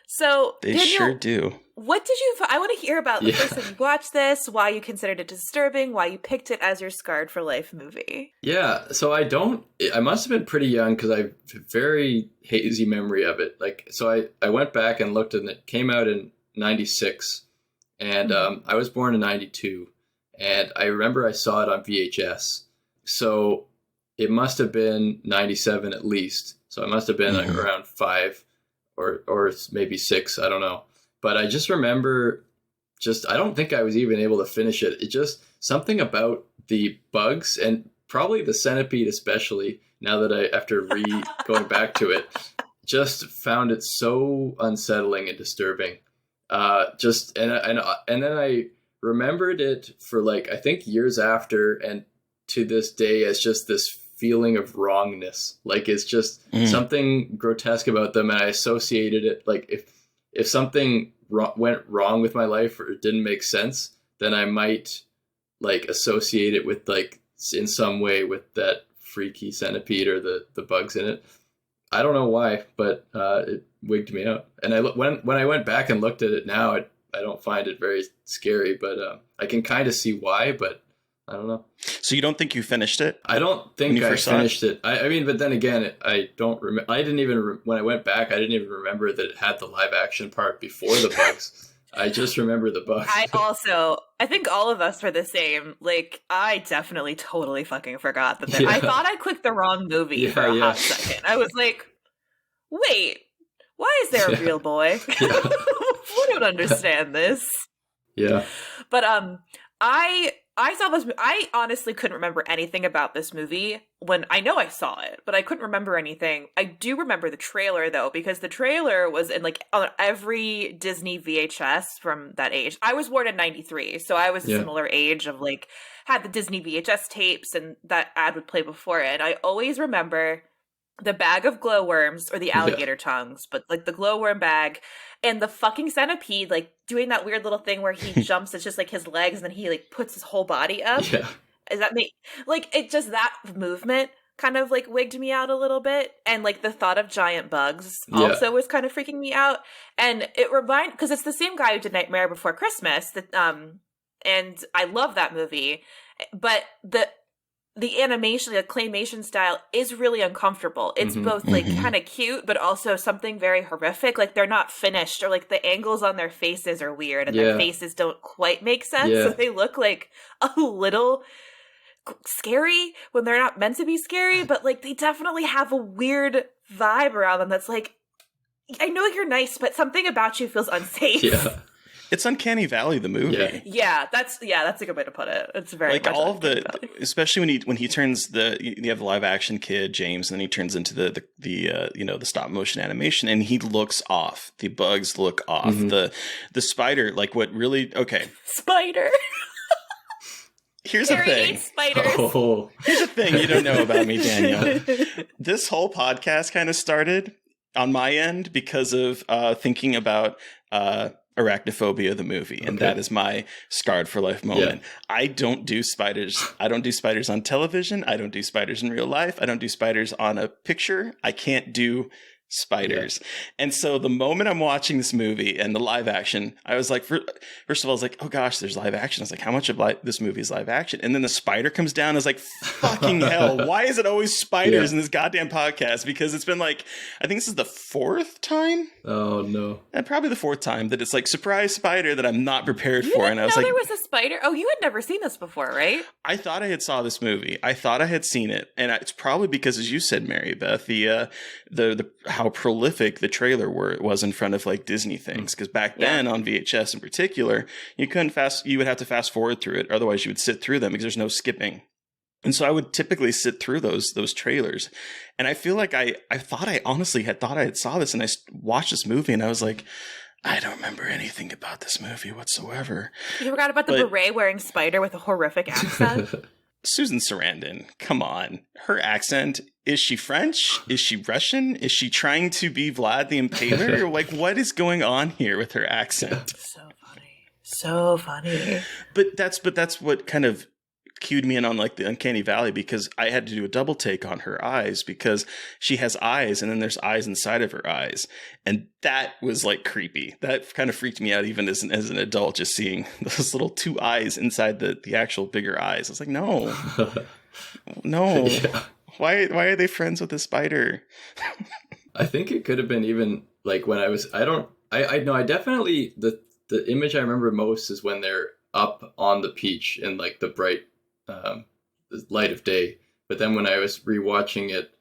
So, They Daniel, sure do. what did you... I want to hear about the first time you watched this, why you considered it disturbing, why you picked it as your Scarred for Life movie. Yeah, so I must have been pretty young because I have a very hazy memory of it. I went back and looked, and it came out in 96. And I was born in 92, and I remember I saw it on VHS. So it must have been 97 at least. So I must have been like around 5 or maybe 6. I don't know. But I just remember I don't think I was even able to finish it. It just something about the bugs and probably the centipede, especially now that after going back to it, just found it so unsettling and disturbing. And then I remembered it for I think years after, and to this day as just this feeling of wrongness. It's just something grotesque about them, and I associated it if something went wrong with my life or it didn't make sense, then I might associate it with in some way with that freaky centipede or the bugs in it. I don't know why, but it wigged me out. And when I went back and looked at it now, I don't find it very scary, but I can kind of see why, but I don't know. So you don't think you finished it? I don't think I finished it. I mean, but then again, I don't remember. I didn't even, when I went back, I didn't even remember that it had the live action part before the bugs. I just remember the bugs. I think all of us were the same. I definitely totally fucking forgot that. I thought I clicked the wrong movie for a hot second. I was like, wait, why is there a real boy? I don't understand this. Yeah. But I saw this. I honestly couldn't remember anything about this movie when I know I saw it, but I couldn't remember anything. I do remember the trailer though, because the trailer was in on every Disney VHS from that age. I was born in 93, so I was a similar age of had the Disney VHS tapes, and that ad would play before it. I always remember the bag of glowworms or the alligator tongues, but the glowworm bag. And the fucking centipede, doing that weird little thing where he jumps, it's just his legs, and then he puts his whole body up. Yeah. Does that make it just that movement kind of wigged me out a little bit, and the thought of giant bugs also was kind of freaking me out. And it because it's the same guy who did Nightmare Before Christmas, that and I love that movie, but the animation, the claymation style is really uncomfortable. It's both kind of cute, but also something very horrific. They're not finished, or the angles on their faces are weird, and their faces don't quite make sense. So they look a little scary when they're not meant to be scary, but they definitely have a weird vibe around them that's I know you're nice, but something about you feels unsafe. Yeah. It's Uncanny Valley, the movie. Yeah, that's a good way to put it. It's very much all of Valley. Especially when he turns you have the live action kid James, and then he turns into the stop motion animation, and he looks off. The bugs look off. The spider, what really spider. Here's the thing. Spiders. Oh. Here's the thing you don't know about me, Daniel. This whole podcast kind of started on my end because of thinking about Arachnophobia, the movie, and that is my Scarred for Life moment. I don't do spiders. I don't do spiders on television. I don't do spiders in real life. I don't do spiders on a picture. I can't do spiders. And so the moment I'm watching this movie and the live action, I was first of all, I was oh gosh, there's live action. I was how much of this movie is live action? And then the spider comes down. I was fucking hell, why is it always spiders in this goddamn podcast? Because it's been I think this is the 4th time. Oh no. And probably the 4th time that it's surprise spider that I'm not prepared for. And I was there was a spider. Oh, you had never seen this before, right? I thought I had saw this movie. I thought I had seen it. And it's probably because, as you said, Mary Beth, the how prolific the trailer was in front of Disney things, because back then on VHS in particular, you would have to fast forward through it, otherwise you would sit through them because there's no skipping. And so I would typically sit through those trailers, and I feel I honestly had thought I had saw this, and I watched this movie and I was I don't remember anything about this movie whatsoever. You forgot about the beret wearing spider with a horrific accent. Susan Sarandon, come on. Her accent, is she French? Is she Russian? Is she trying to be Vlad the Impaler? Like, what is going on here with her accent? So funny. But that's what kind of cued me in on like the Uncanny Valley, because I had to do a double take on her eyes, because she has eyes and then there's eyes inside of her eyes. And that was like creepy. That kind of freaked me out even as an adult, just seeing those little two eyes inside the actual bigger eyes. I was like, no. Yeah. Why are they friends with a spider? I think it could have been even like when I definitely, the image I remember most is when they're up on the peach in like the bright light of day. But then when I was rewatching it,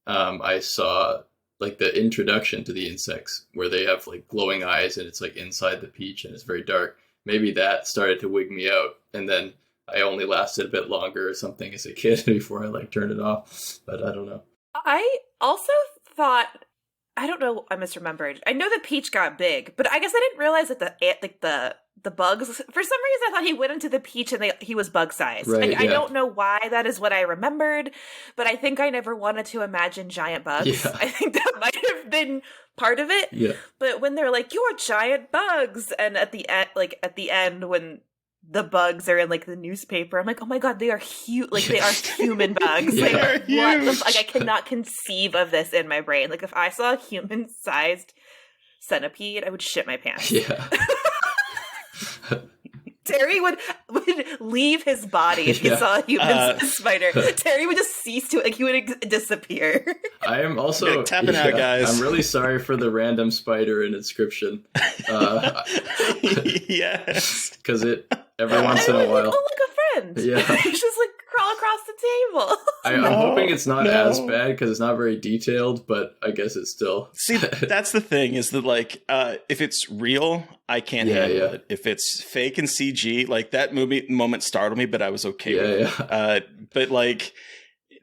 I saw like the introduction to the insects where they have like glowing eyes and it's like inside the peach and it's very dark. Maybe that started to wig me out, and then I only lasted a bit longer or something as a kid before I like turned it off. But I don't know. I also thought, I don't know, I misremembered. I know the peach got big, but I guess I didn't realize that the bugs, for some reason I thought he went into the peach and he was bug sized. Right, I don't know why that is what I remembered, but I think I never wanted to imagine giant bugs. Yeah. I think that might have been part of it. Yeah. But when they're like, you're giant bugs, and at the end when the bugs are in like the newspaper, I'm like, oh my god, they are huge. Like they are human bugs. Yeah. Like what the fuck? I cannot conceive of this in my brain. Like if I saw a human-sized centipede, I would shit my pants. Yeah. Terry would leave his body if he saw a human spider. Terry would just cease to, like, he would disappear. I am also tapping out, guys. I'm really sorry for the random spider in Inscryption. Yes, because every once in a while. Like, oh, look, a friend. Yeah, he's just like crawl across the table. I'm hoping it's not as bad because it's not very detailed, but I guess it's still. See, that's the thing, is that like if it's real, I can't handle it. If it's fake and CG, like that moment startled me, but I was okay with it. But like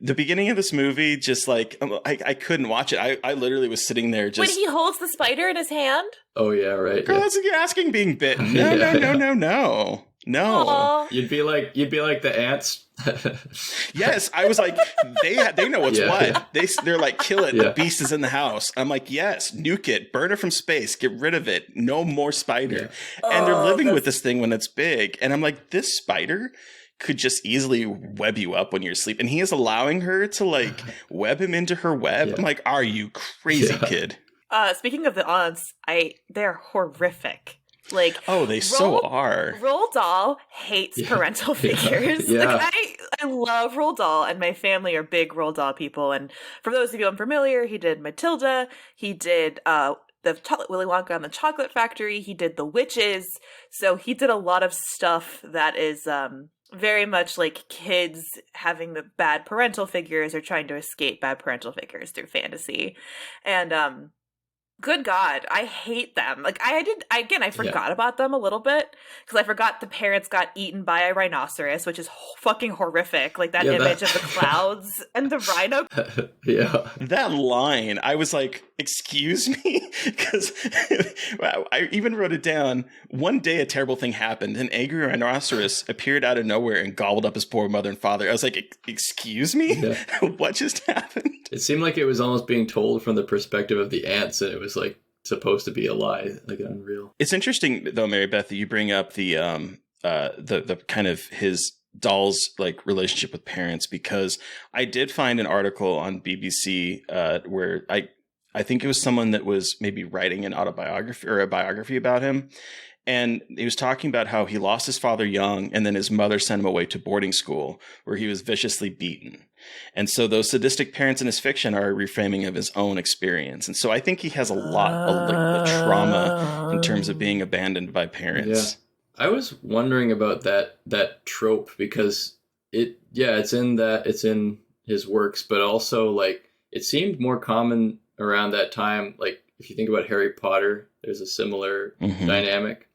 the beginning of this movie, just like I couldn't watch it. I literally was sitting there just when he holds the spider in his hand. Oh yeah, right. Girl, that's like asking being bitten. No. Aww. You'd be like the ants. Yes, I was like, they know what's what. They're like, kill it. The beast is in the house. I'm like, yes, nuke it, burn it from space, get rid of it. No more spider. Yeah. And they're living with this thing when it's big. And I'm like, this spider could just easily web you up when you're asleep. And he is allowing her to like web him into her web. I'm like, are you crazy, kid? Speaking of the aunts, they're horrific. Like, oh, they so are. Roald Dahl hates parental figures. Yeah. Like, I love Roald Dahl, and my family are big Roald Dahl people. And for those of you unfamiliar, he did Matilda. He did Willy Wonka and the Chocolate Factory. He did The Witches. So he did a lot of stuff that is very much like kids having the bad parental figures or trying to escape bad parental figures through fantasy. And good God, I hate them. Like I forgot about them a little bit because I forgot the parents got eaten by a rhinoceros, which is fucking horrific. Like that image of the clouds and the rhino. Yeah. That line, I was like, excuse me? Because I even wrote it down. One day a terrible thing happened. An angry rhinoceros appeared out of nowhere and gobbled up his poor mother and father. I was like, excuse me? Yeah. What just happened? It seemed like it was almost being told from the perspective of the ants, and it was like supposed to be a lie, like unreal. It's interesting though, Mary Beth, that you bring up the kind of his Dahl's like relationship with parents, because I did find an article on BBC where I think it was someone that was maybe writing an autobiography or a biography about him. And he was talking about how he lost his father young, and then his mother sent him away to boarding school where he was viciously beaten. And so those sadistic parents in his fiction are a reframing of his own experience. And so I think he has a lot of trauma in terms of being abandoned by parents. Yeah. I was wondering about that trope because it's in his works, but also like it seemed more common around that time. Like if you think about Harry Potter, there's a similar dynamic.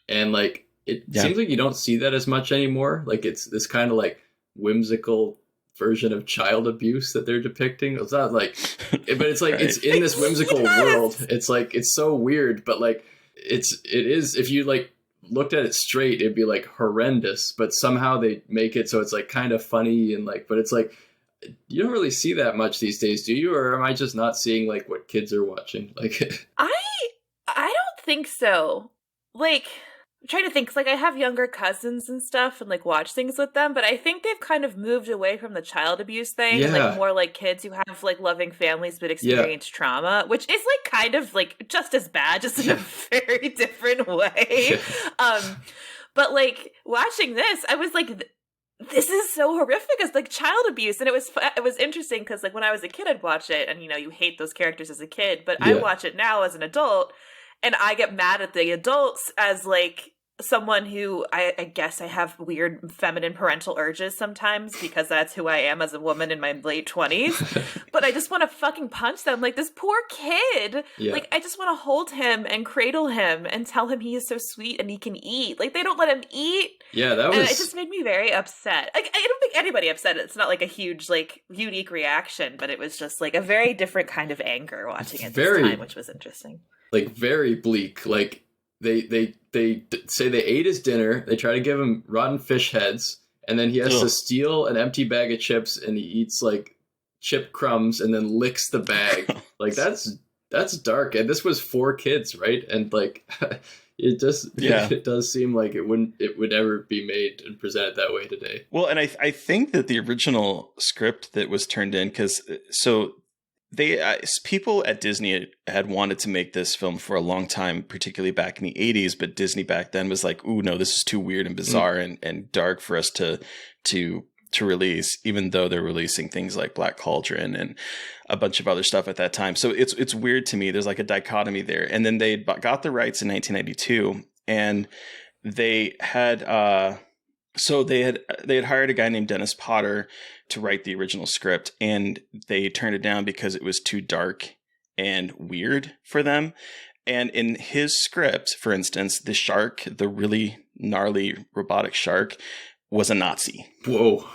And like it seems like you don't see that as much anymore. Like it's this kind of like whimsical version of child abuse that they're depicting. It's not like, but it's like it's in this whimsical world. It's like it's so weird, but like it is if you like looked at it straight, it'd be like horrendous, but somehow they make it so it's like kind of funny and like, but it's like, you don't really see that much these days, do you? Or am I just not seeing like what kids are watching? Like, I don't think so. Like, I'm trying to think, 'cause, like, I have younger cousins and stuff and like watch things with them, but I think they've kind of moved away from the child abuse thing, and like more like kids who have like loving families but experience trauma, which is like kind of like just as bad, just in a very different way. But like watching this, I was like, this is so horrific. It's like child abuse, and it was interesting because like when I was a kid, I'd watch it, and you know, you hate those characters as a kid, but I watch it now as an adult, and I get mad at the adults as like someone who I guess I have weird feminine parental urges sometimes because that's who I am as a woman in my late 20s. But I just want to fucking punch them. Like, this poor kid. Yeah. Like, I just want to hold him and cradle him and tell him he is so sweet and he can eat. Like, they don't let him eat. Yeah, that was... And it just made me very upset. Like, I don't think anybody upset. It's not like a huge, like, unique reaction, but it was just like a very different kind of anger watching it this time, which was interesting. Like, very bleak. Like, They say they ate his dinner. They try to give him rotten fish heads, and then he has to steal an empty bag of chips, and he eats like chip crumbs, and then licks the bag. Like that's dark. And this was 4 kids, right? And like it just it does seem like it would ever be made and presented that way today. Well, and I think that the original script that was turned in, because people at Disney had wanted to make this film for a long time, particularly back in the 80s, but Disney back then was like, ooh, no, this is too weird and bizarre and dark for us to release, even though they're releasing things like Black Cauldron and a bunch of other stuff at that time. So it's weird to me. There's like a dichotomy there. And then they got the rights in 1992, and they had they had hired a guy named Dennis Potter to write the original script, and they turned it down because it was too dark and weird for them. And in his script, for instance, the shark, the really gnarly robotic shark, was a Nazi. Whoa.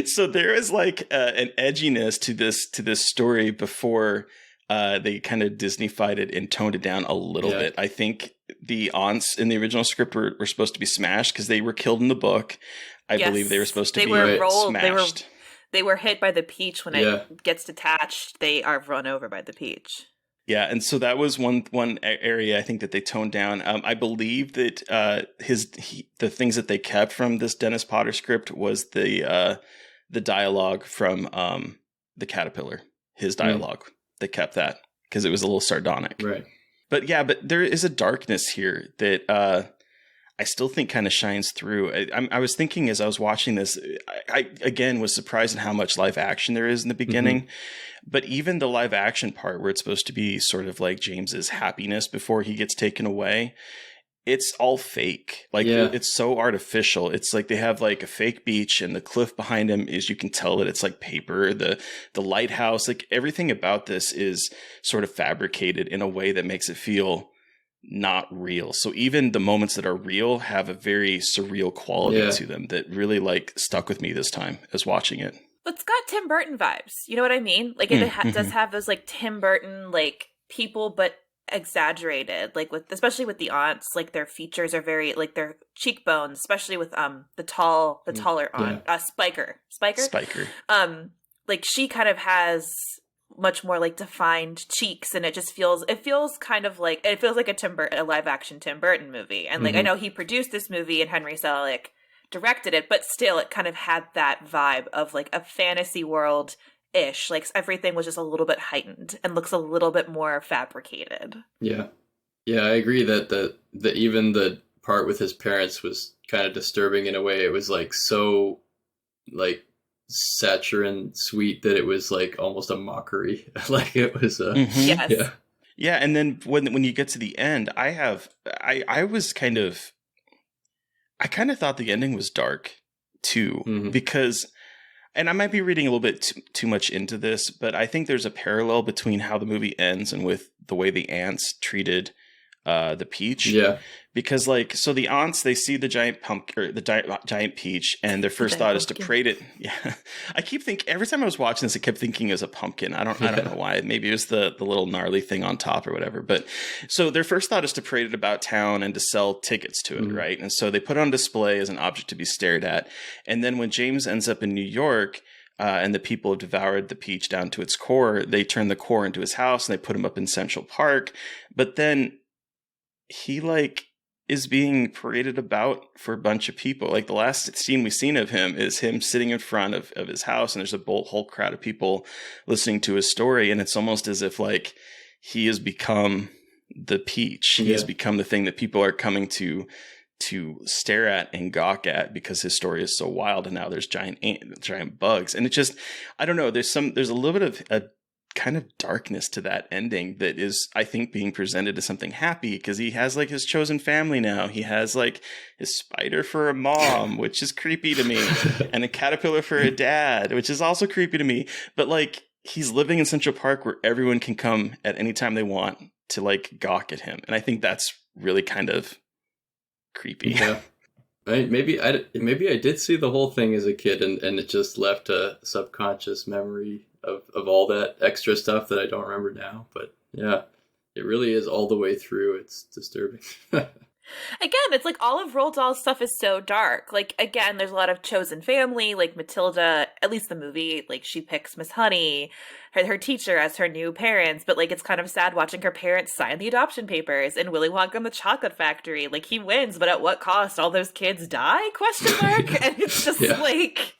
So there is like an edginess to this story before they kind of Disney-fied it and toned it down a little bit. I think the aunts in the original script were supposed to be smashed because they were killed in the book. I believe they were supposed to be smashed. They were hit by the peach when it gets detached. They are run over by the peach. Yeah, and so that was one area I think that they toned down. I believe that the things that they kept from this Dennis Potter script was the dialogue from the caterpillar. His dialogue. They kept that because it was a little sardonic. Right. But there is a darkness here that I still think kind of shines through. I was thinking as I was watching this, I again was surprised at how much live action there is in the beginning. But even the live action part where it's supposed to be sort of like James's happiness before he gets taken away, it's all fake. Like it's so artificial. It's like they have like a fake beach, and the cliff behind him is, you can tell that it's like paper. The lighthouse, like everything about this is sort of fabricated in a way that makes it feel not real. So even the moments that are real have a very surreal quality to them that really like stuck with me this time as watching it. It's got Tim Burton vibes. You know what I mean? Like it does have those like Tim Burton like people, but exaggerated. Like especially with the aunts, like their features are very like their cheekbones, especially with the taller aunt, Spiker. Like she kind of has much more like defined cheeks, and it feels kind of like a live action Tim Burton movie. And like I know he produced this movie and Henry Selick directed it, but still it kind of had that vibe of like a fantasy world ish. Like everything was just a little bit heightened and looks a little bit more fabricated. Yeah, I agree that even the part with his parents was kind of disturbing in a way. It was like so like saccharine sweet that it was like almost a mockery. Like it was yeah. And then when you get to the end, I kind of thought the ending was dark too, because, and I might be reading a little bit too much into this, but I think there's a parallel between how the movie ends and with the way the ants treated the peach. Yeah. Because like, so the aunts, they see the giant pumpkin or the giant peach, and their first thought is to parade it. Yeah, I keep thinking every time I was watching this, I kept thinking it was a pumpkin. I don't know why. Maybe it was the little gnarly thing on top or whatever. But so their first thought is to parade it about town and to sell tickets to it, right? And so they put it on display as an object to be stared at. And then when James ends up in New York, and the people have devoured the peach down to its core, they turn the core into his house and they put him up in Central Park. But then he like is being paraded about for a bunch of people. Like the last scene we've seen of him is him sitting in front of his house, and there's a whole crowd of people listening to his story. And it's almost as if like he has become the peach. He has become the thing that people are coming to stare at and gawk at because his story is so wild. And now there's giant bugs. And it just, I don't know, there's a little bit of a kind of darkness to that ending that is, I think, being presented as something happy because he has like his chosen family now. He has like his spider for a mom, which is creepy to me, and a caterpillar for a dad, which is also creepy to me. But like, he's living in Central Park where everyone can come at any time they want to like gawk at him. And I think that's really kind of creepy. Yeah. Maybe I did see the whole thing as a kid and it just left a subconscious memory of all that extra stuff that I don't remember now. But yeah, it really is all the way through. It's disturbing. Again, it's like all of Roald Dahl's stuff is so dark. Like, again, there's a lot of chosen family, like Matilda, at least the movie, like she picks Miss Honey, her teacher as her new parents, but like it's kind of sad watching her parents sign the adoption papers and Willy Wonka and the Chocolate Factory. Like he wins, but at what cost? All those kids die? Question mark. And it's just like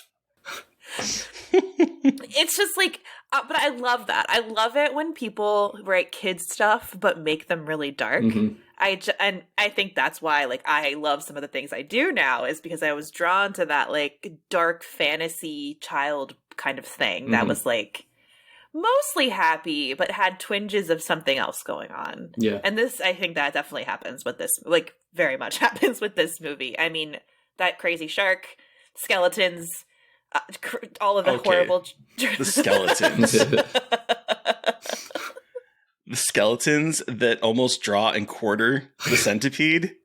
it's just like but I love that. I love it when people write kids stuff but make them really dark. And I think that's why like I love some of the things I do now is because I was drawn to that like dark fantasy child kind of thing that was like mostly happy but had twinges of something else going on. Yeah. And this, I think that definitely happens with this, like very much happens with this movie. I mean, that crazy shark, skeletons, all of the horrible the skeletons. The skeletons that almost draw and quarter the centipede.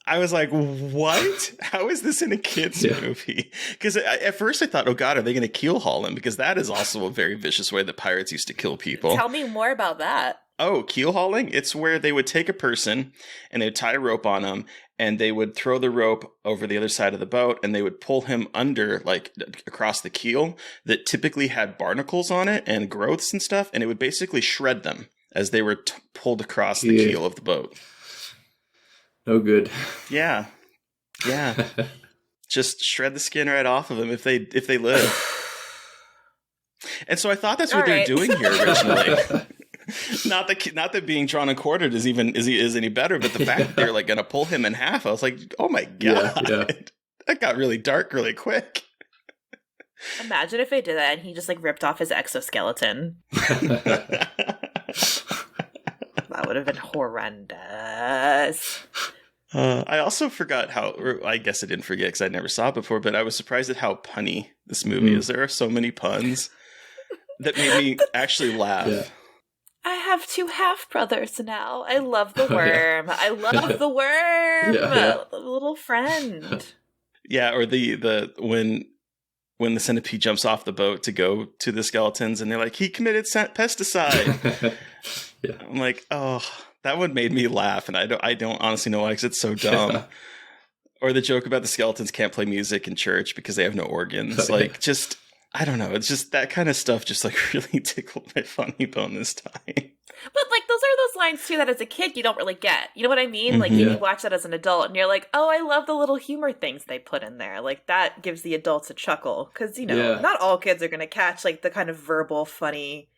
I was like, what? How is this in a kid's movie? Because at first I thought, oh God, are they going to keel haul him? Because that is also a very vicious way that pirates used to kill people. Tell me more about that. Oh, keel hauling? It's where they would take a person and they'd tie a rope on them and they would throw the rope over the other side of the boat and they would pull him under, like across the keel that typically had barnacles on it and growths and stuff. And it would basically shred them as they were pulled across the keel of the boat. No good. Yeah. Just shred the skin right off of them if they live. And so I thought that's what they're doing here originally. Not that being drawn and quartered is any better, but the fact that they're like going to pull him in half, I was like, oh my God. Yeah. That got really dark really quick. Imagine if they did that and he just like ripped off his exoskeleton. That would have been horrendous. I also forgot or I guess I didn't forget because I never saw it before, but I was surprised at how punny this movie is. There are so many puns that made me actually laugh. Yeah. I have 2 half-brothers now. I love the worm. I love the worm. The little friend. Yeah, or the when the centipede jumps off the boat to go to the skeletons and they're like, he committed pesticide. I'm like, oh, that one made me laugh. And I don't honestly know why, because it's so dumb. Or the joke about the skeletons can't play music in church because they have no organs. Just, I don't know. It's just that kind of stuff just like really tickled my funny bone this time. But like those are those lines too that as a kid you don't really get. You know what I mean? Like you watch that as an adult and you're like, oh, I love the little humor things they put in there. Like that gives the adults a chuckle because not all kids are going to catch like the kind of verbal funny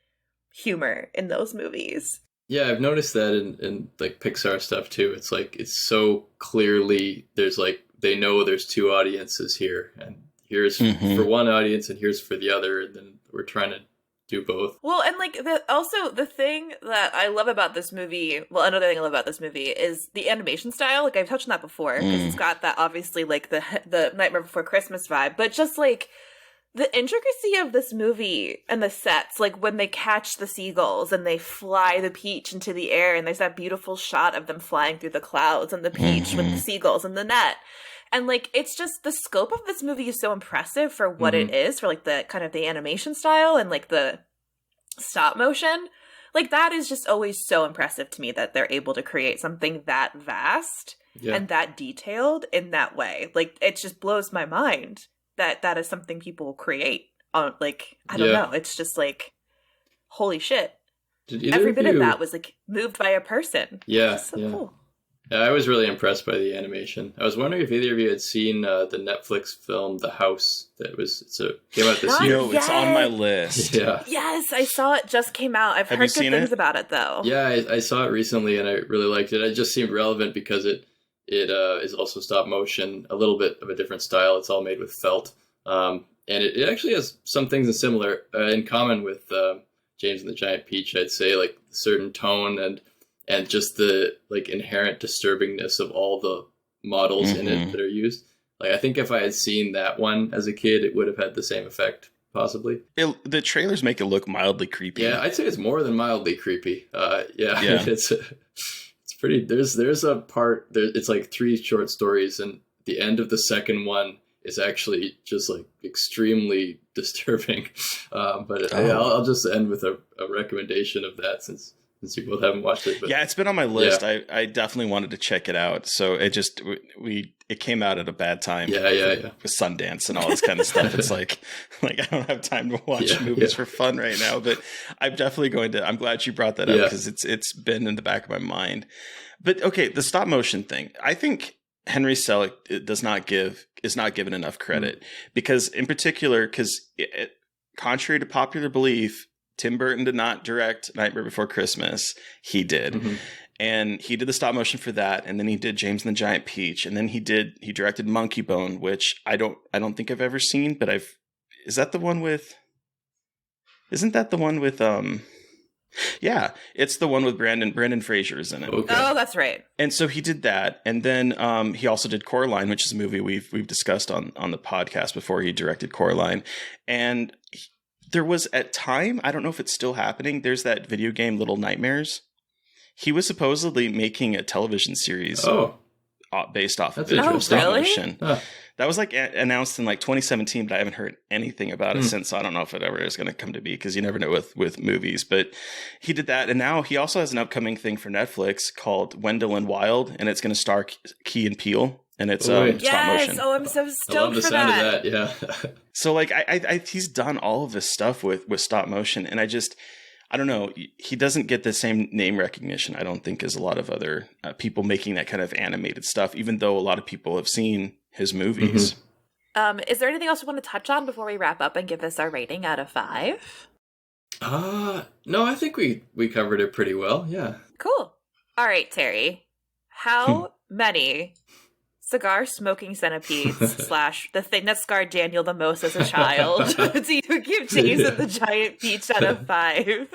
humor in those movies. Yeah, I've noticed that in like Pixar stuff too. It's like it's so clearly there's like they know there's 2 audiences here, and here's for one audience and here's for the other, and then we're trying to do both. Well, and like the thing that I love about this movie, another thing I love about this movie is the animation style. Like I've touched on that before because it's got that obviously like the Nightmare Before Christmas vibe, but just like The intricacy of this movie and the sets, like when they catch the seagulls and they fly the peach into the air, and there's that beautiful shot of them flying through the clouds and the peach with the seagulls in the net. And like, it's just, the scope of this movie is so impressive for what it is, for like the kind of the animation style and like the stop motion. Like, that is just always so impressive to me, that they're able to create something that vast and that detailed in that way. Like, it just blows my mind that is something people create. Like, I don't know. It's just like, holy shit. Every bit of that was like moved by a person. Yeah. So cool. Yeah, I was really impressed by the animation. I was wondering if either of you had seen the Netflix film The House that came out this year. It's on my list. Yeah. Yes, I saw it, just came out. I've heard good things about it, though. Yeah, I saw it recently and I really liked it. It just seemed relevant because it is also stop motion, a little bit of a different style. It's all made with felt. And it actually has some things in common with James and the Giant Peach. I'd say, like, a certain tone and just the like inherent disturbingness of all the models in it that are used. Like, I think if I had seen that one as a kid, it would have had the same effect, possibly. The trailers make it look mildly creepy. Yeah, I'd say it's more than mildly creepy. It's pretty. There's a part there. It's like 3 short stories, and the end of the second one is actually just like extremely disturbing. I'll just end with a recommendation of that since you both haven't watched it. But, yeah, it's been on my list. Yeah. I definitely wanted to check it out. So it came out at a bad time. Yeah. With Sundance and all this kind of stuff. It's like I don't have time to watch movies for fun right now. But I'm definitely going to. I'm glad you brought that up because it's been in the back of my mind. But okay, the stop motion thing. I think Henry Selick is not given enough credit because, in particular, contrary to popular belief, Tim Burton did not direct Nightmare Before Christmas. He did. And he did the stop motion for that. And then he did James and the Giant Peach. And then he directed Monkey Bone, which I don't think I've ever seen, but isn't that the one with yeah, it's the one with Brendan Fraser's in it. Okay. Oh, that's right. And so he did that. And then he also did Coraline, which is a movie we've discussed on the podcast before. He directed Coraline. And there was at time, I don't know if it's still happening, there's that video game Little Nightmares. He was supposedly making a television series based off of visual stop motion. That was like announced in like 2017, but I haven't heard anything about it since. So I don't know if it ever is going to come to be because you never know with movies. But he did that. And now he also has an upcoming thing for Netflix called Wendell and Wild. And it's going to star Key and Peele. And it's stop motion. Oh, I'm so stoked I love the for sound that. of that. Yeah. So like he's done all of this stuff with stop motion. And I don't know. He doesn't get the same name recognition, I don't think, as a lot of other people making that kind of animated stuff, even though a lot of people have seen his movies. Is there anything else you want to touch on before we wrap up and give this our rating out of 5? No, I think we covered it pretty well. Yeah. Cool. All right, Terry. How many cigar smoking centipedes / the thing that scarred Daniel the most as a child do you give James and the Giant Peach out of 5?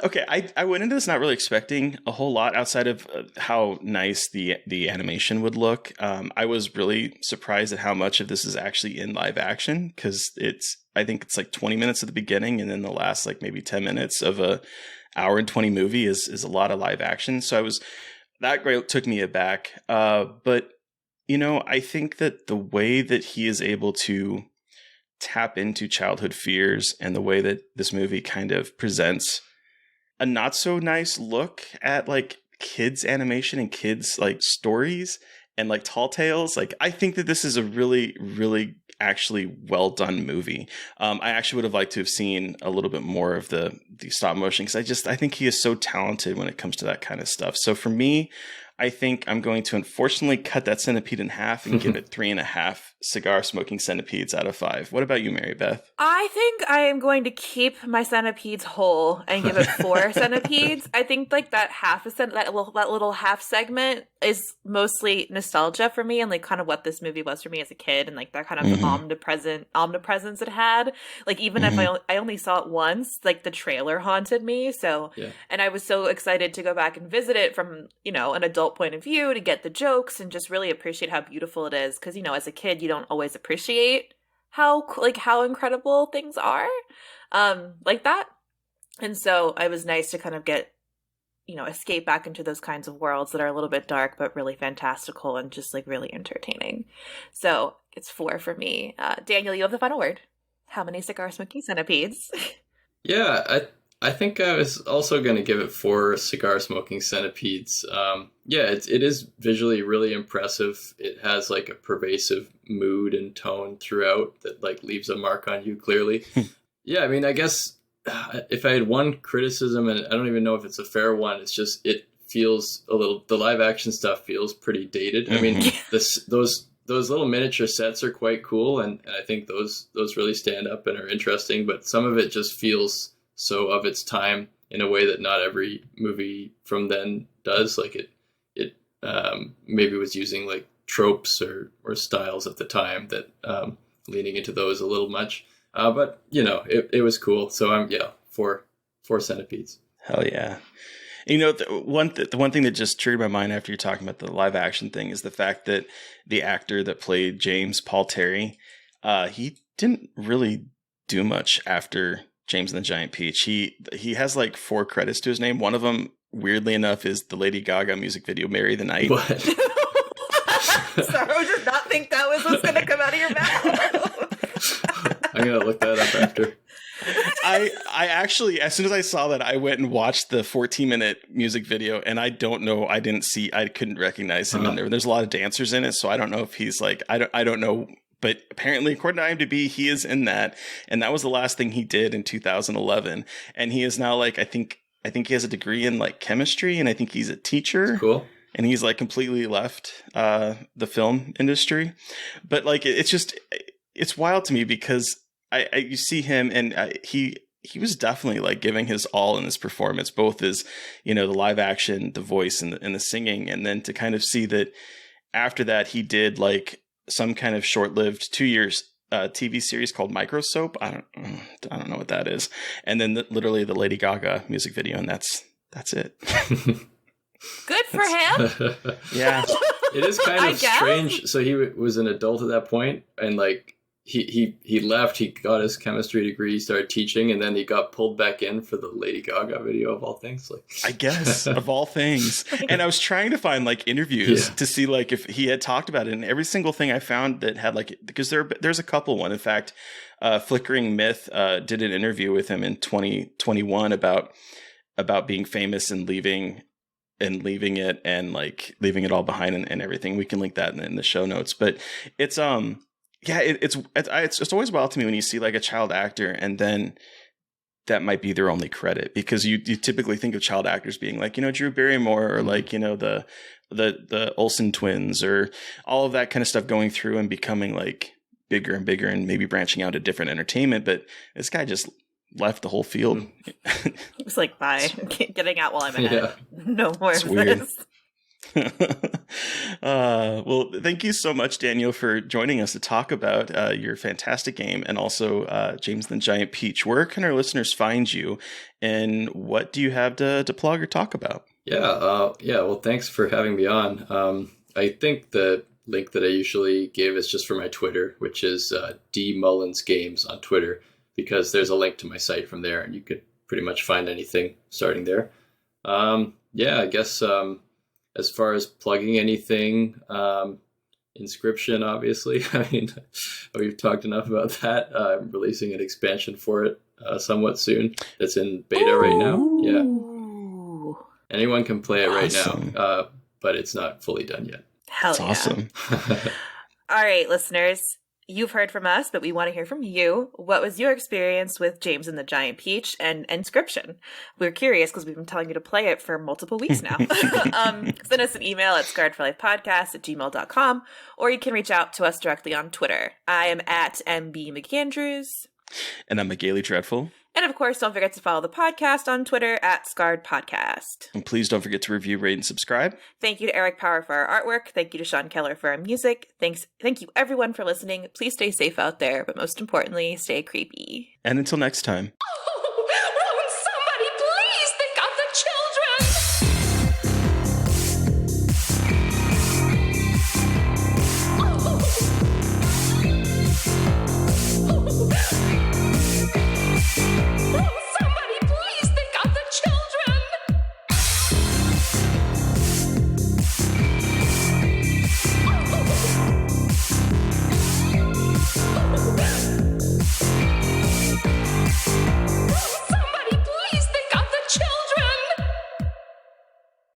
Okay, I went into this not really expecting a whole lot outside of how nice the animation would look. I was really surprised at how much of this is actually in live action because I think it's like 20 minutes at the beginning and then the last like maybe 10 minutes of a hour and 20 movie is a lot of live action. So that took me aback. But I think that the way that he is able to tap into childhood fears and the way that this movie kind of presents a not so nice look at like kids animation and kids like stories and like tall tales. Like, I think that this is a really, really actually well done movie. I actually would have liked to have seen a little bit more of the stop motion because I think he is so talented when it comes to that kind of stuff. So for me, I think I'm going to unfortunately cut that centipede in half and give it 3.5 cigar smoking centipedes out of 5. What about you, Mary Beth? I think I am going to keep my centipedes whole and give it 4 centipedes. I think like that that little half segment is mostly nostalgia for me and like kind of what this movie was for me as a kid and like that kind of omnipresence it had. Like even if I only saw it once, like the trailer haunted me. So and I was so excited to go back and visit it from an adult point of view to get the jokes and just really appreciate how beautiful it is because as a kid you don't always appreciate how incredible things are, like that. And so it was nice to kind of get, escape back into those kinds of worlds that are a little bit dark, but really fantastical and just like really entertaining. So it's 4 for me. Daniel, you have the final word. How many cigar smoking centipedes? Yeah, I think I was also going to give it 4 cigar smoking centipedes. It is visually really impressive. It has like a pervasive mood and tone throughout that like leaves a mark on you clearly. Yeah, I mean, I guess if I had one criticism, and I don't even know if it's a fair one, it's just it feels the live action stuff feels pretty dated. I mean, those little miniature sets are quite cool, and I think those really stand up and are interesting, but some of it just feels so of its time in a way that not every movie from then does. Like it maybe was using like tropes or styles at the time that leaning into those a little much. But it was cool. So I'm 4 centipedes. Hell yeah. The one thing that just triggered my mind after you're talking about the live action thing is the fact that the actor that played James, Paul Terry, he didn't really do much after James and the Giant Peach. He has like 4 credits to his name. One of them, weirdly enough, is the Lady Gaga music video "Marry the Night." What? Sorry, I did not think that was what's going to come out of your mouth. I'm gonna look that up after. I actually, as soon as I saw that, I went and watched the 14-minute music video, and I don't know, I couldn't recognize him in there. There's a lot of dancers in it, so I don't know if he's like, I don't know, but apparently, according to IMDb, he is in that, and that was the last thing he did in 2011, and he is now like, I think he has a degree in like chemistry, and I think he's a teacher. That's cool. And he's like completely left the film industry, but like it's wild to me because you see him and he was definitely like giving his all in this performance, both as the live action, the voice, and the singing, and then to kind of see that after that he did like some kind of short-lived 2 years TV series called Micro Soap. I don't know what that is, and then literally the Lady Gaga music video, and that's it. Good for him. Yeah, it is kind of strange. So he was an adult at that point, and like he left. He got his chemistry degree, he started teaching, and then he got pulled back in for the Lady Gaga video of all things. Like, I guess of all things. And I was trying to find like interviews to see like if he had talked about it, and every single thing I found that had like, because there's a couple one. In fact, Flickering Myth did an interview with him in 2021 about being famous and leaving it and like leaving it all behind and everything. We can link that in the show notes, but it's it's always wild to me when you see like a child actor and then that might be their only credit, because you typically think of child actors being like, Drew Barrymore or like, the Olsen twins or all of that kind of stuff, going through and becoming like bigger and bigger and maybe branching out to different entertainment. But this guy just left the whole field. It was like, bye, getting out while I'm ahead. No more of this. Well, thank you so much, Daniel, for joining us to talk about your fantastic game and also James and the Giant Peach. Where can our listeners find you, and what do you have to plug or talk about? Well, thanks for having me on. I think the link that I usually give is just for my Twitter, which is D Mullins Games on Twitter, because there's a link to my site from there, and you could pretty much find anything starting there. I guess as far as plugging anything, Inscryption, obviously. I mean, we've talked enough about that. I'm releasing an expansion for it somewhat soon. It's in beta right now. Yeah. Anyone can play it right now, but it's not fully done yet. Hell yeah. Awesome. All right, listeners. You've heard from us, but we want to hear from you. What was your experience with James and the Giant Peach and Inscryption? We're curious because we've been telling you to play it for multiple weeks now. Send us an email at scarredforlifepodcast@gmail.com, or you can reach out to us directly on Twitter. I am at MB McAndrews. And I'm McGailey Dreadful. And of course, don't forget to follow the podcast on Twitter at Scarred Podcast. And please don't forget to review, rate, and subscribe. Thank you to Eric Power for our artwork. Thank you to Sean Keller for our music. Thank you everyone for listening. Please stay safe out there, but most importantly, stay creepy. And until next time.